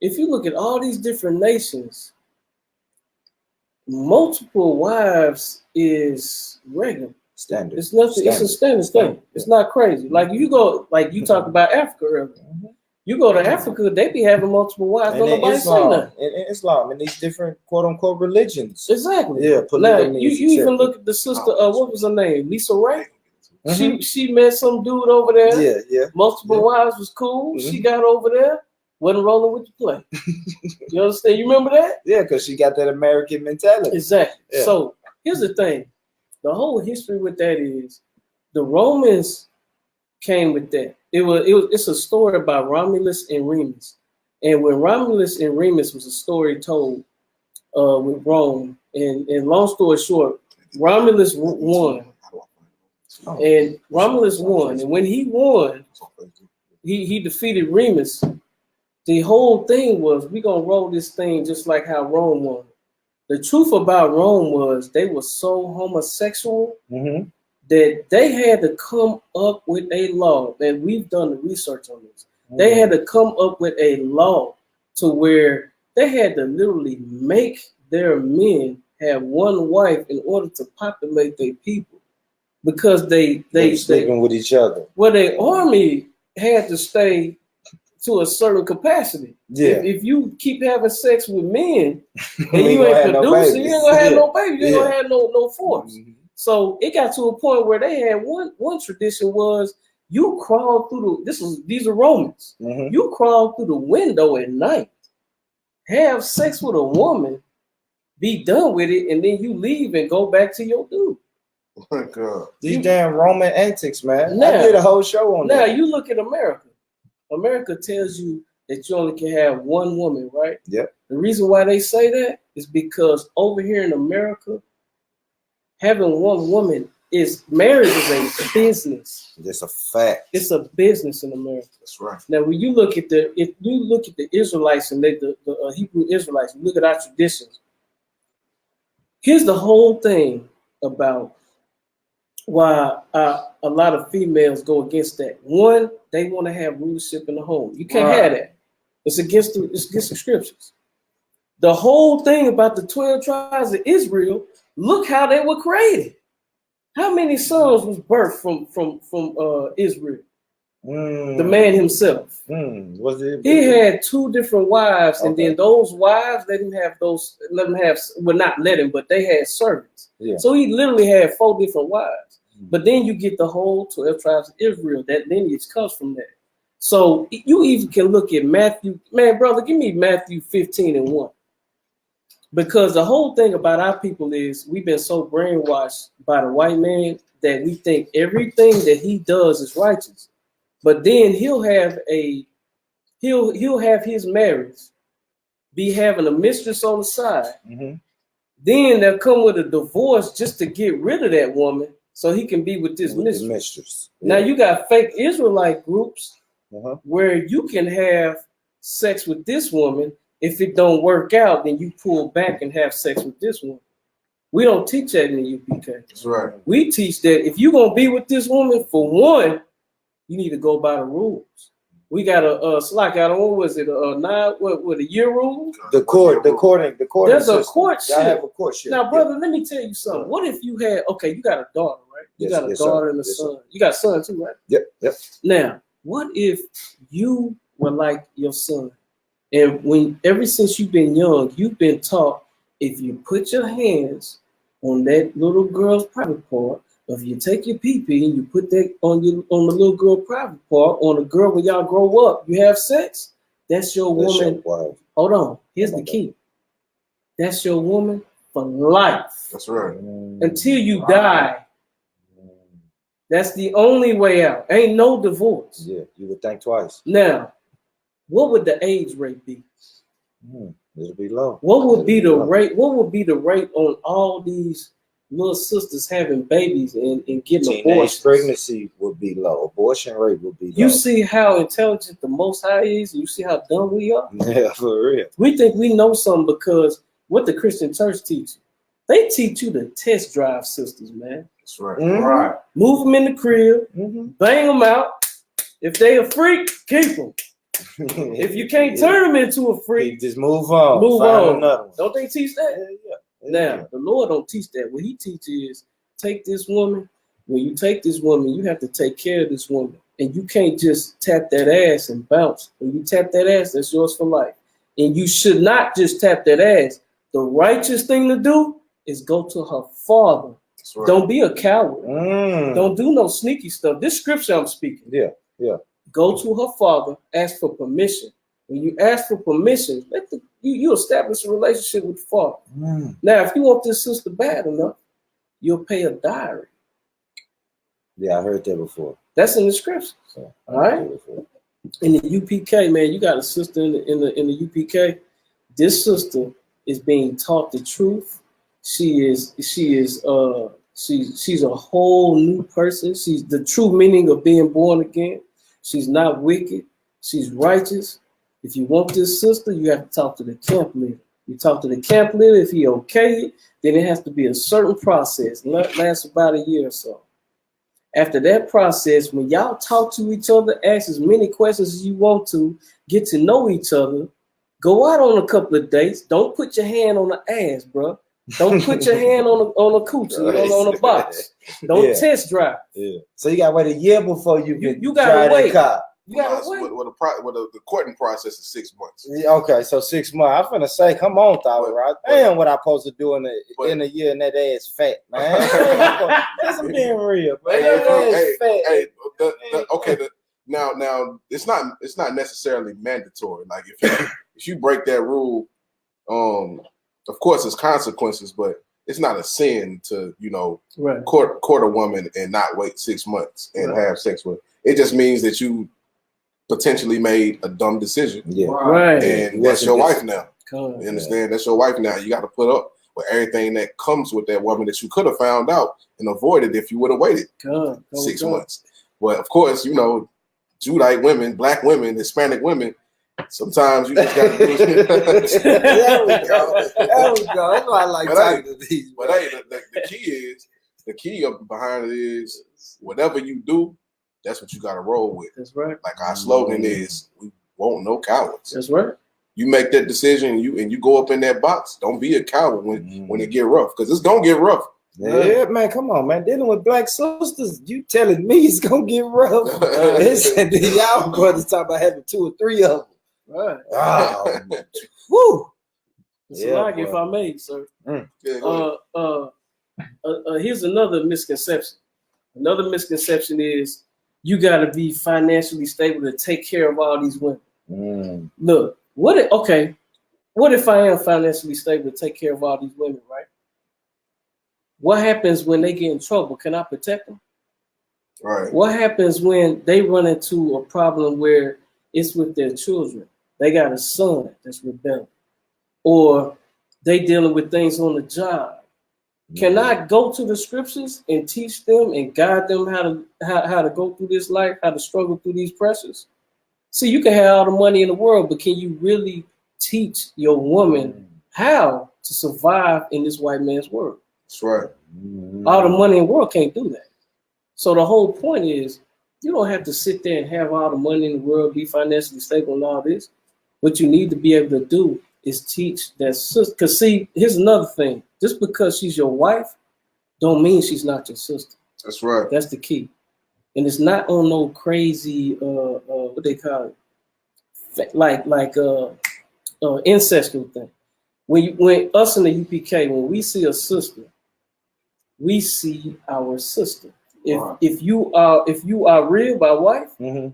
if you look at all these different nations, multiple wives is regular. Standard. It's nothing. It's a standard thing. It's not crazy. Like you talk about Africa earlier. You go to Africa, they be having multiple wives. Don't nobody say nothing. In Islam, and these different quote unquote religions. Exactly. Yeah. Now you even look at the sister. What was her name? Lisa Ray. She met some dude over there. Yeah. Multiple wives was cool. She got over there. Wasn't rolling with the play. You understand? You remember that? Yeah, because she got that American mentality. Exactly. Yeah. So here's the thing. The whole history with that is the Romans came with that. It's a story about Romulus and Remus. And when Romulus and Remus was a story told with Rome, and long story short, Romulus won. And Romulus won. And when he won, he defeated Remus. The whole thing was, we're going to roll this thing just like how Rome won. The truth about Rome was they were so homosexual that they had to come up with a law, and we've done the research on this. They had to come up with a law to where they had to literally make their men have one wife in order to populate their people, because they sleeping with each other. Well, their army had to stay to a certain capacity. Yeah. If you keep having sex with men and you ain't producing, you ain't gonna have no baby. You ain't gonna have no force. So it got to a point where they had one tradition was you crawl through these are Romans. You crawl through the window at night, have sex with a woman, be done with it, and then you leave and go back to your dude. Oh my God. These damn Roman antics, man. Now, I did a whole show on that. Now you look at America. America tells you that you only can have one woman, right? Yep. The reason why they say that is because over here in America, having one woman marriage is a business. It's a fact. It's a business in America. That's right. Now, when you look at the Israelites and the Hebrew Israelites, look at our traditions. Here's the whole thing about why a lot of females go against that. One, they want to have rulership in the home. You can't have that. It's against the scriptures. The whole thing about the 12 tribes of Israel, look how they were created. How many sons was birthed from Israel? The man himself. Was it? He had 2 different wives, and then those wives let him have, but they had servants. Yeah. So he literally had 4 different wives. But then you get the whole 12 tribes of Israel. That lineage comes from that. So you even can look at Matthew. Man, brother, give me Matthew 15:1. Because the whole thing about our people is we've been so brainwashed by the white man that we think everything that he does is righteous. But then he'll have his marriage, be having a mistress on the side. Then they'll come with a divorce just to get rid of that woman so he can be with this mistress. Now you got fake Israelite groups where you can have sex with this woman. If it don't work out, then you pull back and have sex with this one. We don't teach that in the UPK. That's right. We teach that if you're gonna be with this woman, for one, you need to go by the rules. We got a slack out on, what was it? A year rule? The court. There's a courtship. I have a courtship. Now, brother, let me tell you something. What if you had? Okay, you got a daughter, right? You got a daughter and a son. You got a son too, right? Yep. Now, what if you were like your son? And ever since you've been young, you've been taught if you put your hands on that little girl's private part, or if you take your pee-pee and you put that on the little girl private part, on a girl when y'all grow up, you have sex, That's your woman. Hold on. Here's the key. That's your woman for life. That's right. Until you die. That's the only way out. Ain't no divorce. Yeah, you would think twice. Now, what would the AIDS rate be? It'll be low. What would be the rate? What would be the rate on all these little sisters having babies and getting abortions? Pregnancy would be low. Abortion rate would be low. You see how intelligent the Most High is, and you see how dumb we are. Yeah, for real. We think we know something because what the Christian church teaches. They teach you to test drive sisters, man. That's right. Right. Move them in the crib, bang them out. If they a freak, keep them. If you can't turn them into a freak, just move on. Move Find on. Don't they teach that? Yeah. Now, the Lord don't teach that. What he teaches is take this woman. When you take this woman, you have to take care of this woman. And you can't just tap that ass and bounce. When you tap that ass, that's yours for life. And you should not just tap that ass. The righteous thing to do is go to her father. Right. Don't be a coward. Don't do no sneaky stuff. This scripture I'm speaking. Yeah. Go to her father, ask for permission. When you ask for permission, you establish a relationship with the father. Now, if you want this sister bad enough, you'll pay a diary. Yeah, I heard that before. That's in the scriptures. Yeah, all right. In the UPK, man, you got a sister in the UPK. This sister is being taught the truth. She's a whole new person. She's the true meaning of being born again. She's not wicked. She's righteous. If you want this sister, you have to talk to the camp leader. You talk to the camp leader. If he okay it, then it has to be a certain process. It lasts about a year or so. After that process, when y'all talk to each other, ask as many questions as you want to, get to know each other, go out on a couple of dates. Don't put your hand on the ass, bro. Don't put your hand on a coochie, on a box. Don't test drive. Yeah. So you gotta wait a year before you gotta wait. You gotta wait. The courting process is 6 months. Yeah, okay, so 6 months. I'm finna say, come on, Tyler, right? Damn, what I supposed to do in a year and that ass fat, man. That's being real, man. Now it's not necessarily mandatory. Like if you break that rule, of course there's consequences, but it's not a sin to court a woman and not wait 6 months and have sex with her. It just means that you potentially made a dumb decision. Yeah. Right. And that's your wife now. You understand? That's your wife now. You got to put up with everything that comes with that woman that you could have found out and avoided if you would have waited 6 months. But of course, Judite women, black women, Hispanic women, sometimes you just got to do it. There we go. That's why I like talking to these. But hey, the key behind it is whatever you do, that's what you got to roll with. That's right. Like our slogan is, we won't no cowards. That's right. You make that decision and you go up in that box. Don't be a coward when it get rough, because it's gonna get rough. Yeah, man, come on, man. Dealing with black sisters, you telling me it's gonna get rough? Y'all brothers talk about having 2 or 3 of them. Right. Oh, woo. If I may, sir. Here's another misconception. Another misconception is you got to be financially stable to take care of all these women. Look, what if I am financially stable to take care of all these women, right? What happens when they get in trouble? Can I protect them? Right. What happens when they run into a problem where it's with their children? They got a son that's rebelling, or they dealing with things on the job. Can I go to the scriptures and teach them and guide them how to go through this life, how to struggle through these pressures? See, you can have all the money in the world, but can you really teach your woman how to survive in this white man's world? That's right. All the money in the world can't do that. So the whole point is, you don't have to sit there and have all the money in the world, be financially stable and all this. What you need to be able to do is teach that sister. Because see, here's another thing. Just because she's your wife, don't mean she's not your sister. That's right. That's the key. And it's not on no crazy, what they call it, like ancestral thing. When us in the UPK, when we see a sister, we see our sister. If you are real by wife,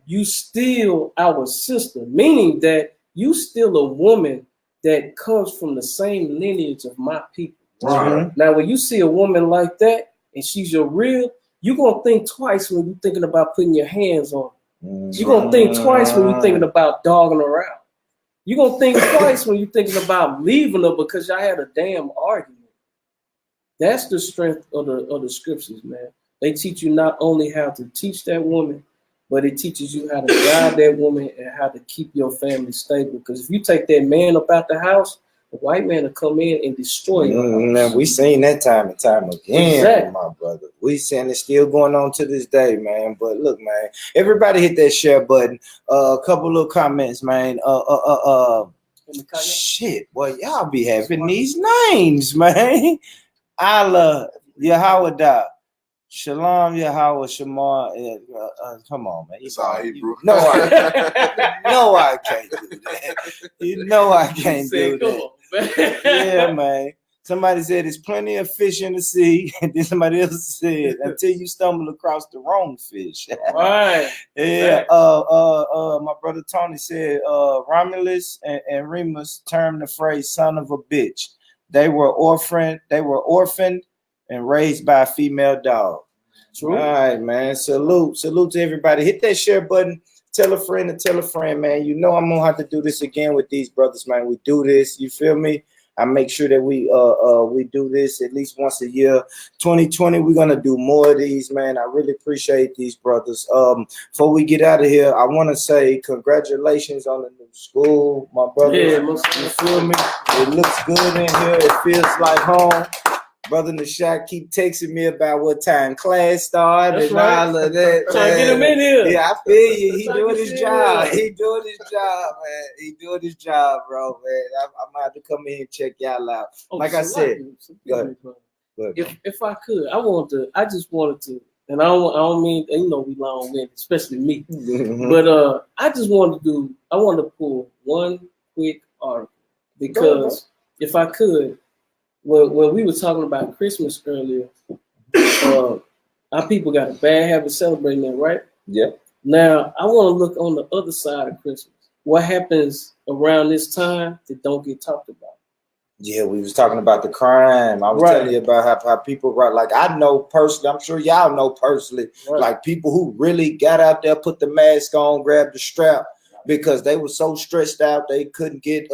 you still our sister, meaning that you still a woman that comes from the same lineage of my people. Right. Now, when you see a woman like that and she's your real, you're gonna think twice when you're thinking about putting your hands on her. You're gonna think twice when you're thinking about dogging her out. You're gonna think twice when you're thinking about leaving her because y'all had a damn argument. That's the strength of the scriptures, man. They teach you not only how to teach that woman, but it teaches you how to guide that woman and how to keep your family stable. Because if you take that man up out the house, the white man will come in and destroy you. Man, we seen that time and time again, Exactly. my brother. We seen it still going on to this day, man. But look, man, everybody hit that share button. A couple of comments, man. Shit, boy, y'all be having these names, man. Allah, Yahweh, Shalom, Yahweh, Shamar. Come on, man. It's all Hebrew. No, I can't do that. You know I can't do that. Yeah, man. Somebody said there's plenty of fish in the sea, and then somebody else said until you stumble across the wrong fish. Right. Yeah. My brother Tony said Romulus and Remus termed the phrase "son of a bitch." They were orphaned and raised by a female dog. True. All right, man. Salute to everybody. Hit that share button. Tell a friend, man. You know I'm gonna have to do this again with these brothers, man. We do this, you feel me? I make sure that we do this at least once a year. 2020, we're gonna do more of these, man. I really appreciate these brothers. Before we get out of here, I want to say congratulations on the new school, my brother. Yeah, you feel me? It looks good in here. It feels like home. Brother Nashak keep texting me about what time class started and all of that. Trying to get him in here. Yeah, I feel you. He doing his job. He doing his job, man. He doing his job, bro, man. I'm about to come in and check y'all out. Like I said, go ahead. If I could, I just wanted to, and I don't mean, you know, we long-winded, especially me. But I wanted to pull one quick article because if I could. When we were talking about Christmas earlier, our people got a bad habit of celebrating that, right? Yeah. Now, I want to look on the other side of Christmas. What happens around this time that don't get talked about? Yeah, we was talking about the crime. I was telling you about how people, like I know personally, I'm sure y'all know personally, like people who really got out there, put the mask on, grabbed the strap because they were so stressed out they couldn't get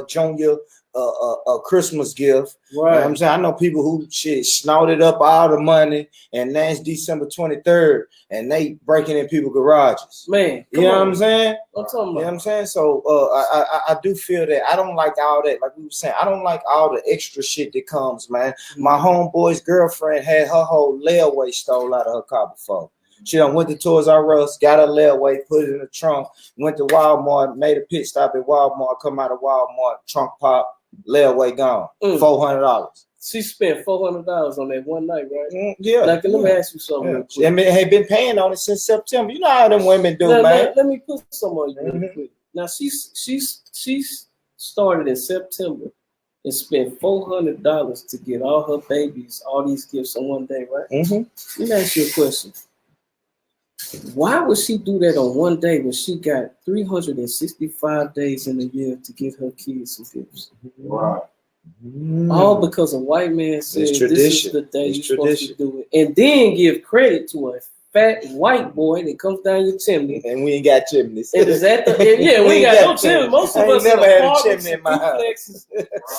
Junior a Christmas gift. Right. You know what I'm saying? I know people who snorted up all the money, and now it's December 23rd, and they breaking in people's garages. Man, you know what I'm saying? I'm talking about. You know what I'm saying? So I do feel that I don't like all that. Like we were saying, I don't like all the extra shit that comes, man. My homeboy's girlfriend had her whole layaway stole out of her car before. She done went to Toys R Us, got her layaway, put it in the trunk, went to Walmart, made a pit stop at Walmart, come out of Walmart, trunk pop, layaway gone, $400. She spent $400 on that one night, right? Yeah. Like, let me ask you something. Real quick. I mean, they been paying on it since September. You know how them women do, man. Let me put some on you really quick. Now, she started in September and spent $400 to get all her babies all these gifts on one day, right? Let me ask you a question. Why would she do that on one day when she got 365 days in a year to get her kids some gifts? Right. All because a white man said this is the day you're supposed to do it. And then give credit to a fat white boy that comes down your chimney. And we ain't got chimneys. And is that we ain't got no chimney. Most of us never had a chimney in my house.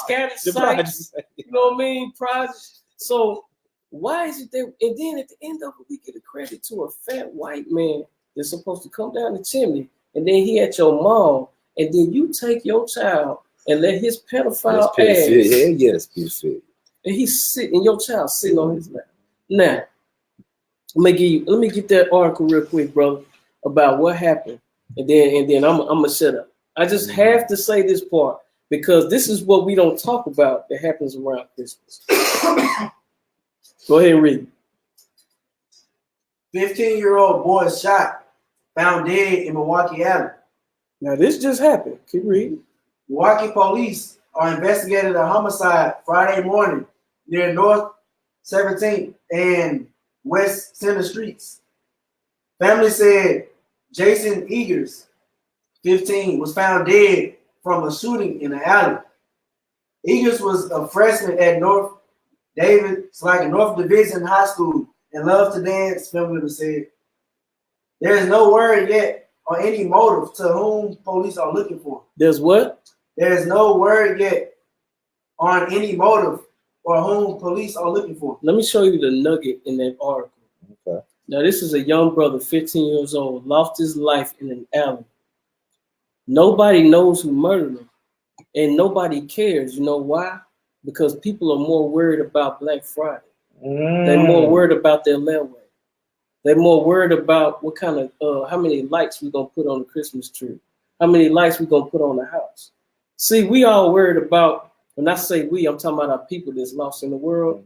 Scattered sites. You know what I mean? Projects. So why is it that, and then at the end of it, we get a credit to a fat white man that's supposed to come down the chimney, and then he at your mall, and then you take your child and let his pedophile ass, and he's sitting, your child sitting on his lap. Now, let me get that article real quick, brother, about what happened, and then I'm gonna shut up. I just have to say this part because this is what we don't talk about that happens around Christmas. Go ahead and read. 15-year-old boy shot, found dead in Milwaukee Alley. Now this just happened. Keep reading. Milwaukee police are investigating a homicide Friday morning near North 17th and West Center Streets. Family said Jason Eagers, 15, was found dead from a shooting in the alley. Eagles was a freshman at North David's like a North Division High School and loved to dance, film member said. There is no word yet on any motive to whom police are looking for. There's what? There is no word yet on any motive or whom police are looking for. Let me show you the nugget in that article. Okay. Now, this is a young brother, 15 years old, lost his life in an alley. Nobody knows who murdered him, and nobody cares. You know why? Because people are more worried about Black Friday. They're more worried about their layaway. They're more worried about what kind of, how many lights we're going to put on the Christmas tree, how many lights we're going to put on the house. See, we all worried about, when I say we, I'm talking about our people that's lost in the world.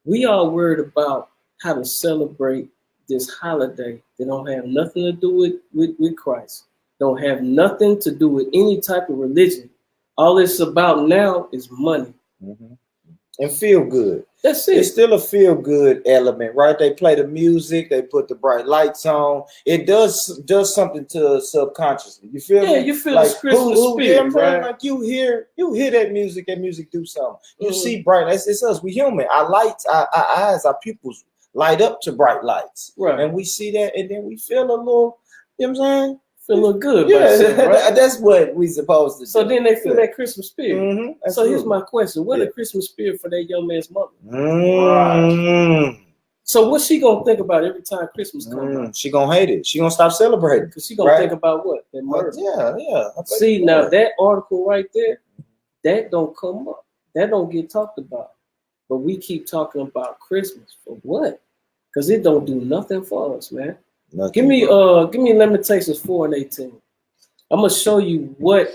We all worried about how to celebrate this holiday that don't have nothing to do with Christ, don't have nothing to do with any type of religion. All it's about now is money. And feel good. That's it. It's still a feel good element, right? They play the music, they put the bright lights on. It does something to subconsciously. You feel me? Yeah, you feel like, the Christmas spirit, right? Like you hear that music do something. You see bright. It's us. We human. Our lights, our eyes, our pupils light up to bright lights. Right. And we see that, and then we feel a little, you know what I'm saying? Feel a little good. Yeah, right? That's what we supposed to do. So then they feel that Christmas spirit. So here's my question. What the Christmas spirit for that young man's mother? Right. So what's she going to think about every time Christmas comes out? She going to hate it. She going to stop celebrating. Because she going to think about what? That murder. Yeah. See, now that article right there, that don't come up. That don't get talked about. But we keep talking about Christmas. For what? Because it don't do nothing for us, man. Give me Lamentations 4:18. I'm gonna show you what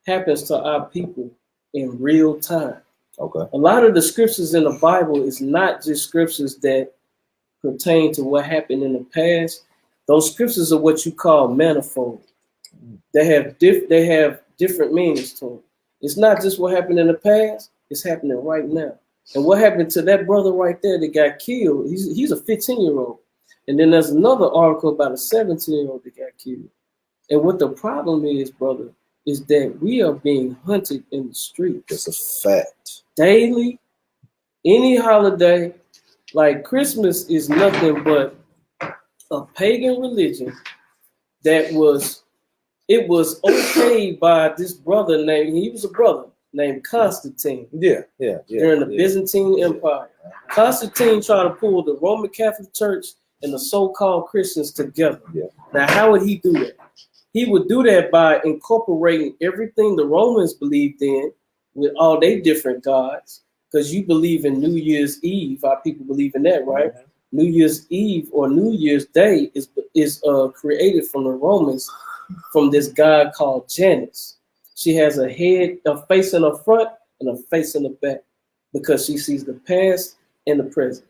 happens to our people in real time. Okay. A lot of the scriptures in the Bible is not just scriptures that pertain to what happened in the past. Those scriptures are what you call manifold. They have different meanings to them. It's not just what happened in the past, it's happening right now. And what happened to that brother right there that got killed? He's a 15-year-old. And then there's another article about a 17-year-old that got killed. And what the problem is, brother, is that we are being hunted in the street. It's a fact. Daily, any holiday, like Christmas is nothing but a pagan religion that was okay by this brother he was a brother named Constantine. During the Byzantine Empire. Constantine tried to pull the Roman Catholic Church and the so-called Christians together. Now, how would he do that? He would do that by incorporating everything the Romans believed in with all their different gods. Because you believe in New Year's Eve. Our people believe in that, right? New Year's Eve or New Year's Day is created from the Romans from this god called Janus. She has a head, a face in the front and a face in the back because she sees the past and the present.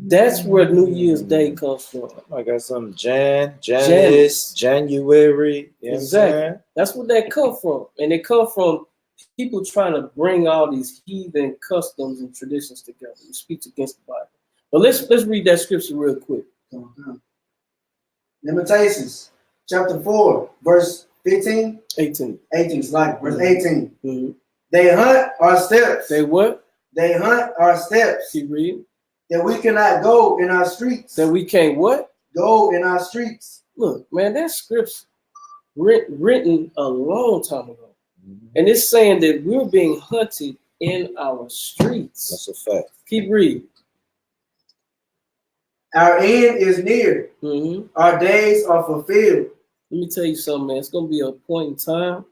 That's where New Year's Day comes from. I got some Janus, January. Exactly. That's where that come from. And it come from people trying to bring all these heathen customs and traditions together. It speaks against the Bible. But let's read that scripture real quick. Lamentations, chapter 4, verse 15? 18. 18, slide, verse 18. Mm-hmm. They hunt our steps. They what? They hunt our steps. Keep reading. That we cannot go in our streets. That we can't what? Go in our streets. Look, man, that script's written a long time ago. Mm-hmm. And it's saying that we're being hunted in our streets. That's a fact. Keep reading. Our end is near. Mm-hmm. Our days are fulfilled. Let me tell you something, man. It's going to be a point in time.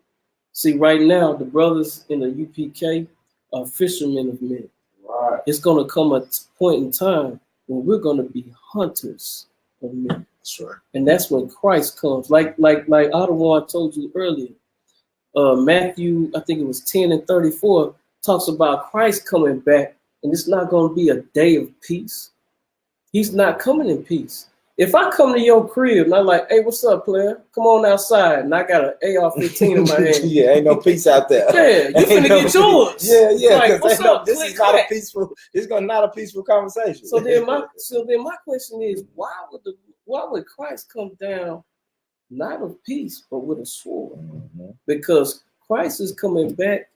See, right now, the brothers in the UPK are fishermen of men. Right. It's going to come a point in time when we're going to be hunters of men. That's right. And that's when Christ comes. Like Ottawa told you earlier, Matthew, I think it was 10:34, talks about Christ coming back, and it's not going to be a day of peace. He's not coming in peace. If I come to your crib and I'm like, hey, what's up, player? Come on outside. And I got an AR-15 in my hand. Yeah, ain't no peace out there. Yeah, you finna get yours. Yeah. Like, what's up? This is not a peaceful. This is not a peaceful conversation. So then my question is, why would Christ come down not of peace but with a sword? Mm-hmm. Because Christ is coming back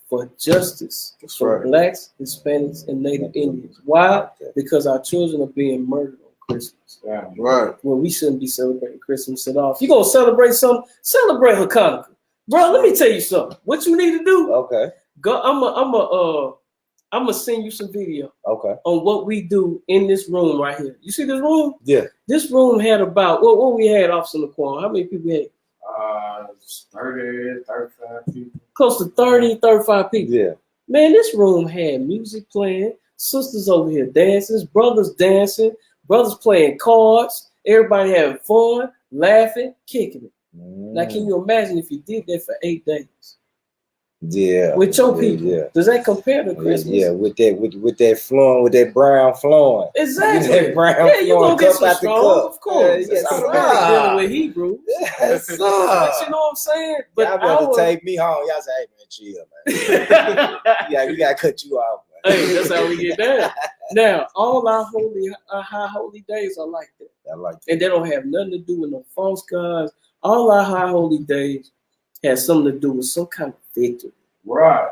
for justice That's for right. blacks, Hispanics, and Native Indians. Why? Because our children are being murdered on Christmas. Yeah. Right. Well, we shouldn't be celebrating Christmas at all. If you're gonna celebrate something, celebrate Hanukkah. Bro, let me tell you something. What you need to do, Okay. go. I'm gonna send you some video Okay. on what we do in this room right here. You see this room? Yeah. This room had about what we had, Officer Laquan. How many people we had? 30, 35 people. Close to 30, 35 people. Yeah. Man, this room had music playing, sisters over here dancing, brothers dancing, brothers playing cards, everybody having fun, laughing, kicking it. Now, can you imagine if you did that for 8 days? Yeah. With your people. Yeah. Does that compare to Christmas? Yeah, with that flowing, with that brown flowing. Exactly. That brown Yeah, you gonna flowing, get cup some out the strong, cup. of course. Yes, I'm sir. dealing with Hebrew. Yes, sir. But you know what I'm saying? But Y'all better take me home. Y'all say, hey man, chill, man. Yeah, we gotta cut you off, man. Hey, that's how we get down. Now, all our high holy days are like that. I like that. And they don't have nothing to do with no false gods. All our high holy days has something to do with some kind of victory. Right.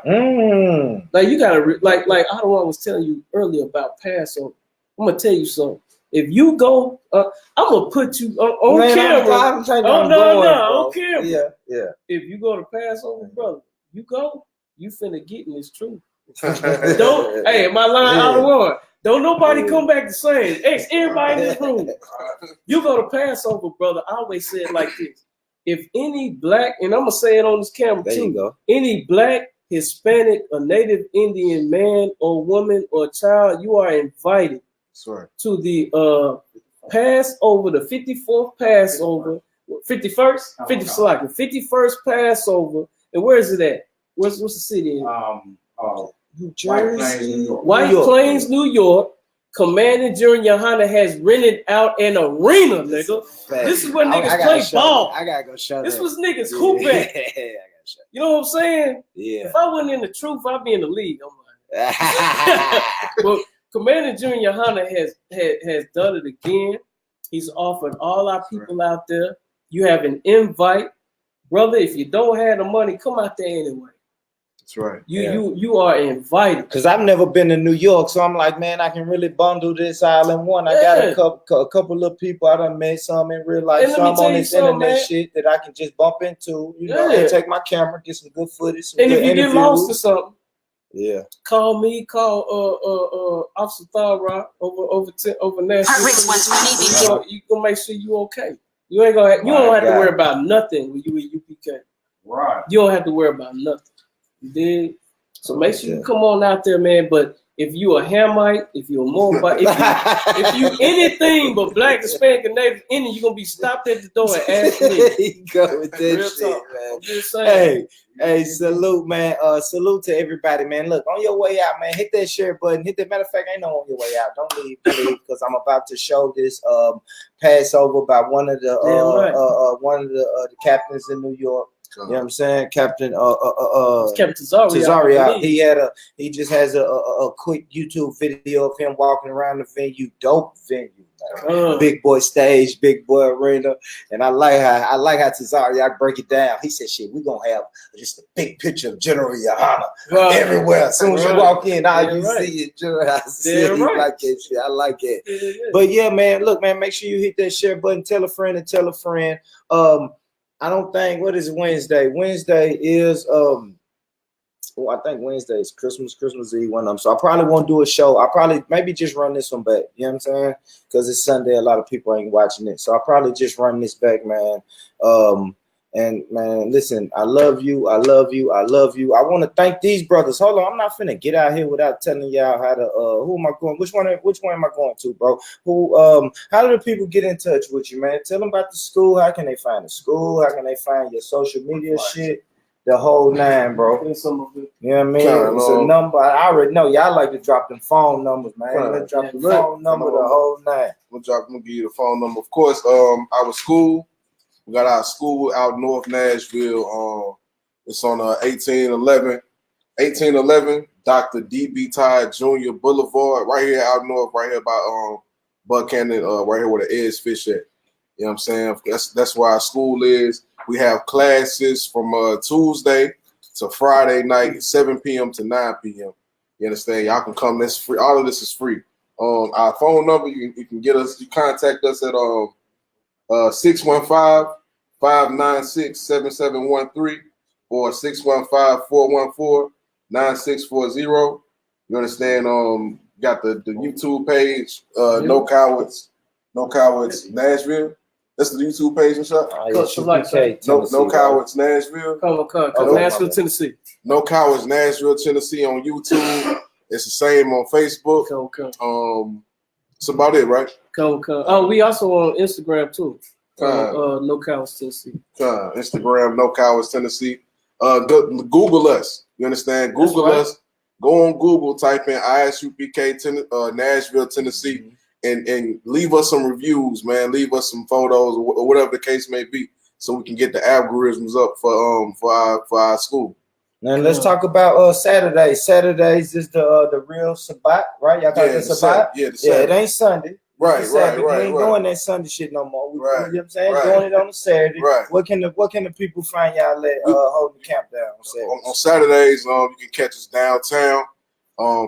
Like you gotta like Ottawa was telling you earlier about Passover. I'm gonna tell you something. If you go, I'm gonna put you on Man, camera. On camera. Yeah, yeah. If you go to Passover, brother, you finna get in this truth. Don't, hey, am I lying out of word? Don't nobody come back the same. Ask everybody in this room. You go to Passover, brother. I always say it like this. If any black, and I'm gonna say it on this camera There you too, go. any black, Hispanic, or Native Indian man or woman or child, you are invited That's right. to the Passover, the 54th Passover, 51st, 51st Passover. And where is it at? What's the city in? New White Plains, New York. White Plains, New York. Commander Junior Yohana has rented out an arena, nigga. This is where niggas play ball. I gotta go show This that. was niggas hoop at. You know what I'm saying? Yeah. If I wasn't in the truth, I'd be in the league. I'm like, but Commander Junior Yohana has done it again. He's offered all our people out there. You have an invite, brother. If you don't have the money, come out there anyway. That's right. You are invited. Cause I've never been to New York, so I'm like, man, I can really bundle this all in one. I got a couple of people I done met, some in real life, some on this internet shit that I can just bump into, you know, and take my camera, get some good footage. Some and good if you get lost or something, call me, call Officer Thara over Nashville. You gonna make sure you okay. You ain't gonna you don't have to worry about nothing when you with UPK. Right. You don't have to worry about nothing. You did. So make sure you come on out there, man. But if you a Hamite, if you're a Moabite, if you anything but black, Hispanic, and Native Indian, you're gonna be stopped at the door and asked me. There you go with that Real shit, talk. man. I'm just saying. Hey, salute, man. Salute to everybody, man. Look, on your way out, man, hit that share button. Hit that. Matter of fact, ain't no on your way out. Don't leave, because I'm about to show this Passover by one of the the captains in New York. You know what I'm saying? Captain Tazariak. He just has a quick YouTube video of him walking around the venue, dope venue. Big boy stage, big boy arena. And I like how Tazariak break it down. He said, shit, we're gonna have just a big picture of General Yohana everywhere. As soon as you walk in, all you see is General Yohana. Like that shit. I like it. But yeah, man, look, man, make sure you hit that share button, tell a friend and tell a friend. I don't think, what is Wednesday? Wednesday is I think Wednesday is Christmas Eve, one of them. So I probably won't do a show. I'll probably maybe just run this one back. You know what I'm saying? Because it's Sunday, a lot of people ain't watching it. So I'll probably just run this back, man. And man, listen, I love you. I want to thank these brothers. Hold on, I'm not finna get out here without telling y'all how to who am I going? Which one am I going to, bro? How do the people get in touch with you, man? Tell them about the school. How can they find the school? How can they find your social media shit? The whole nine, bro. You know what I mean? It's a number. I already know y'all like to drop them phone numbers, man. Let's drop the phone number, the whole nine. I'm gonna give you the phone number. Of course, our school. We got our school out North Nashville. It's on 1811 Dr. D.B. Tide Jr. Boulevard, right here out north, right here by Buchanan, right here where the Ed's Fish at. You know what I'm saying? That's where our school is. We have classes from Tuesday It's a Friday night, 7 p.m. to 9 p.m. You understand? Y'all can come. That's free. All of this is free. Our phone number, you can get us. You contact us at 615-596-7713 or 615-414-9640. You understand? Got the YouTube page, No Cowards Nashville. That's the YouTube page and stuff. No Cowards Nashville. Nashville, Tennessee. No Cowards Nashville, Tennessee on YouTube. It's the same on Facebook. That's about it, right? Oh, we also on Instagram too. No Cowards Tennessee. Instagram, No Cowards Tennessee. Google us. You understand? Google us. Go on Google, type in ISUPK Nashville, Tennessee, and leave us some reviews, man. Leave us some photos or whatever the case may be, so we can get the algorithms up for our school. And let's talk about Saturdays. Saturdays is the real Sabbath, right? Y'all got the Sabbath? Yeah, it ain't Sunday. Right. We ain't doing that Sunday shit no more. You know what I'm saying? Doing it on a Saturday. Right. What can the people find y'all at holding the camp down on Saturdays? On Saturdays, you can catch us downtown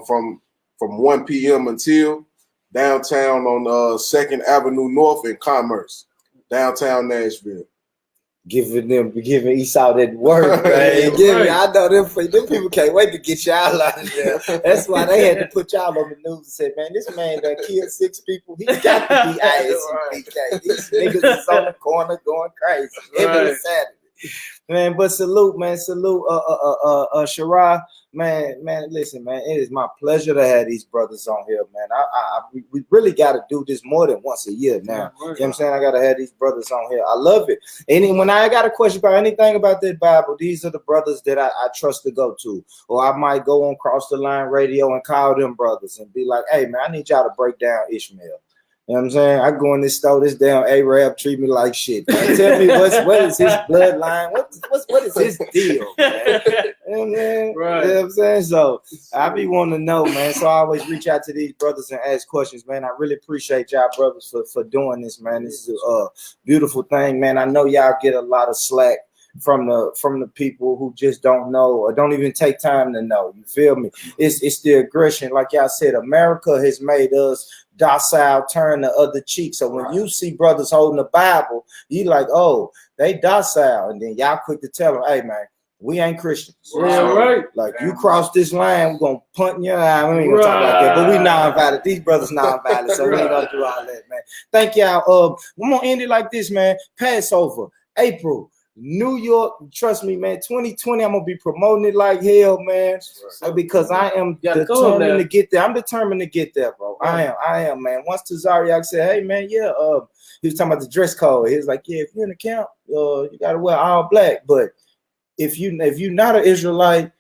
from 1 p.m. until downtown on 2nd Avenue North in Commerce, downtown Nashville. Giving Esau that word, man. I know them people can't wait to get y'all out of there. That's why they had to put y'all on the news and say, man, this man that killed 6 people, he got to be ISUPK. These niggas is on the corner going crazy every Saturday. Man, but salute, man. Salute, Shara. Man, listen, man. It is my pleasure to have these brothers on here, man. We really got to do this more than once a year now. You know what I'm saying? I got to have these brothers on here. I love it. And when I got a question about anything about the Bible, these are the brothers that I trust to go to. Or I might go on Cross the Line Radio and call them brothers and be like, hey, man, I need y'all to break down Ishmael. You know what I'm saying? I go in this store, this damn Arab treat me like shit. Man. Tell me what is his bloodline? What is his deal, man? You know what I'm saying? So I be wanting to know, man. So I always reach out to these brothers and ask questions, man. I really appreciate y'all brothers for doing this, man. This is a beautiful thing, man. I know y'all get a lot of slack from the people who just don't know or don't even take time to know. You feel me? It's the aggression. Like y'all said, America has made us docile, turn the other cheek. So when you see brothers holding the Bible, you like, oh, they docile, and then y'all quick to tell them, hey man, we ain't Christians. Like you cross this line, we're gonna punt in your eye. We ain't gonna talk like that, but we non-violent. These brothers non-violent, so we ain't gonna do all that, man. Thank y'all. I'm gonna end it like this, man. Passover, April. New York, trust me, man. 2020, I'm gonna be promoting it like hell, man. Because I am determined to get there. I'm determined to get there, bro. I am, man. Once Tazariak said, "Hey, man, he was talking about the dress code." He was like, "Yeah, if you're in the camp, you gotta wear all black. But if you're not an Israelite,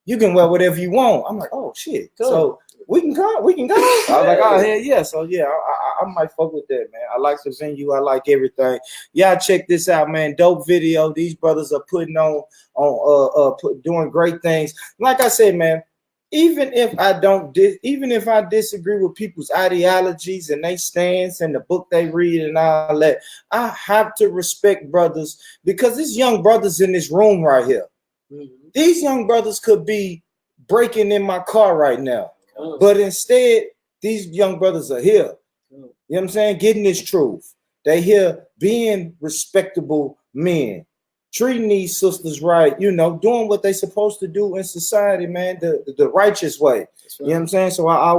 you can wear whatever you want." I'm like, "Oh shit!" Cool. So we can go. I was like, "Oh hell yeah!" So yeah, I might fuck with that, man. I like the venue. I like everything. Y'all check this out, man. Dope video. These brothers are putting doing great things. Like I said, man. Even if I disagree with people's ideologies and they stance and the book they read and all that, I have to respect brothers because there's young brothers in this room right here. Mm-hmm. These young brothers could be breaking in my car right now. But instead, these young brothers are here. You know what I'm saying? Getting this truth. They here being respectable men, treating these sisters right, doing what they supposed to do in society, man, the righteous way. Right. You know what I'm saying? So I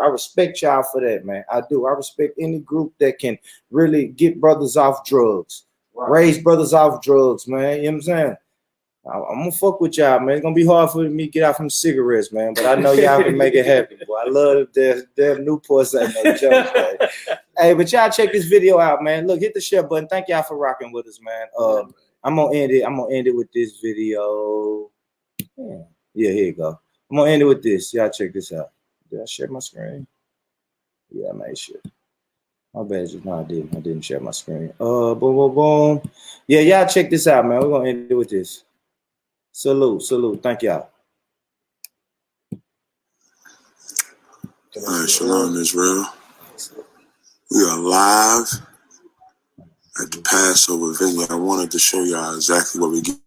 respect y'all for that, man. I do. I respect any group that can really get brothers off drugs, raise brothers off drugs, man. You know what I'm saying? I'm gonna fuck with y'all, man. It's gonna be hard for me to get out from cigarettes, man. But I know y'all can make it happen. Boy, I love their Newports ain't no joke, man. Hey, but y'all check this video out, man. Look, hit the share button. Thank y'all for rocking with us, man. I'm gonna end it with this video. Yeah, here you go. I'm gonna end it with this. Y'all check this out. Did I share my screen? Yeah, I made sure. My bad. No, I didn't. I didn't share my screen. Boom. Yeah, y'all check this out, man. We're gonna end it with this. Salute. Thank y'all. All right, shalom, Israel. We are live at the Passover venue. I wanted to show y'all exactly what we get.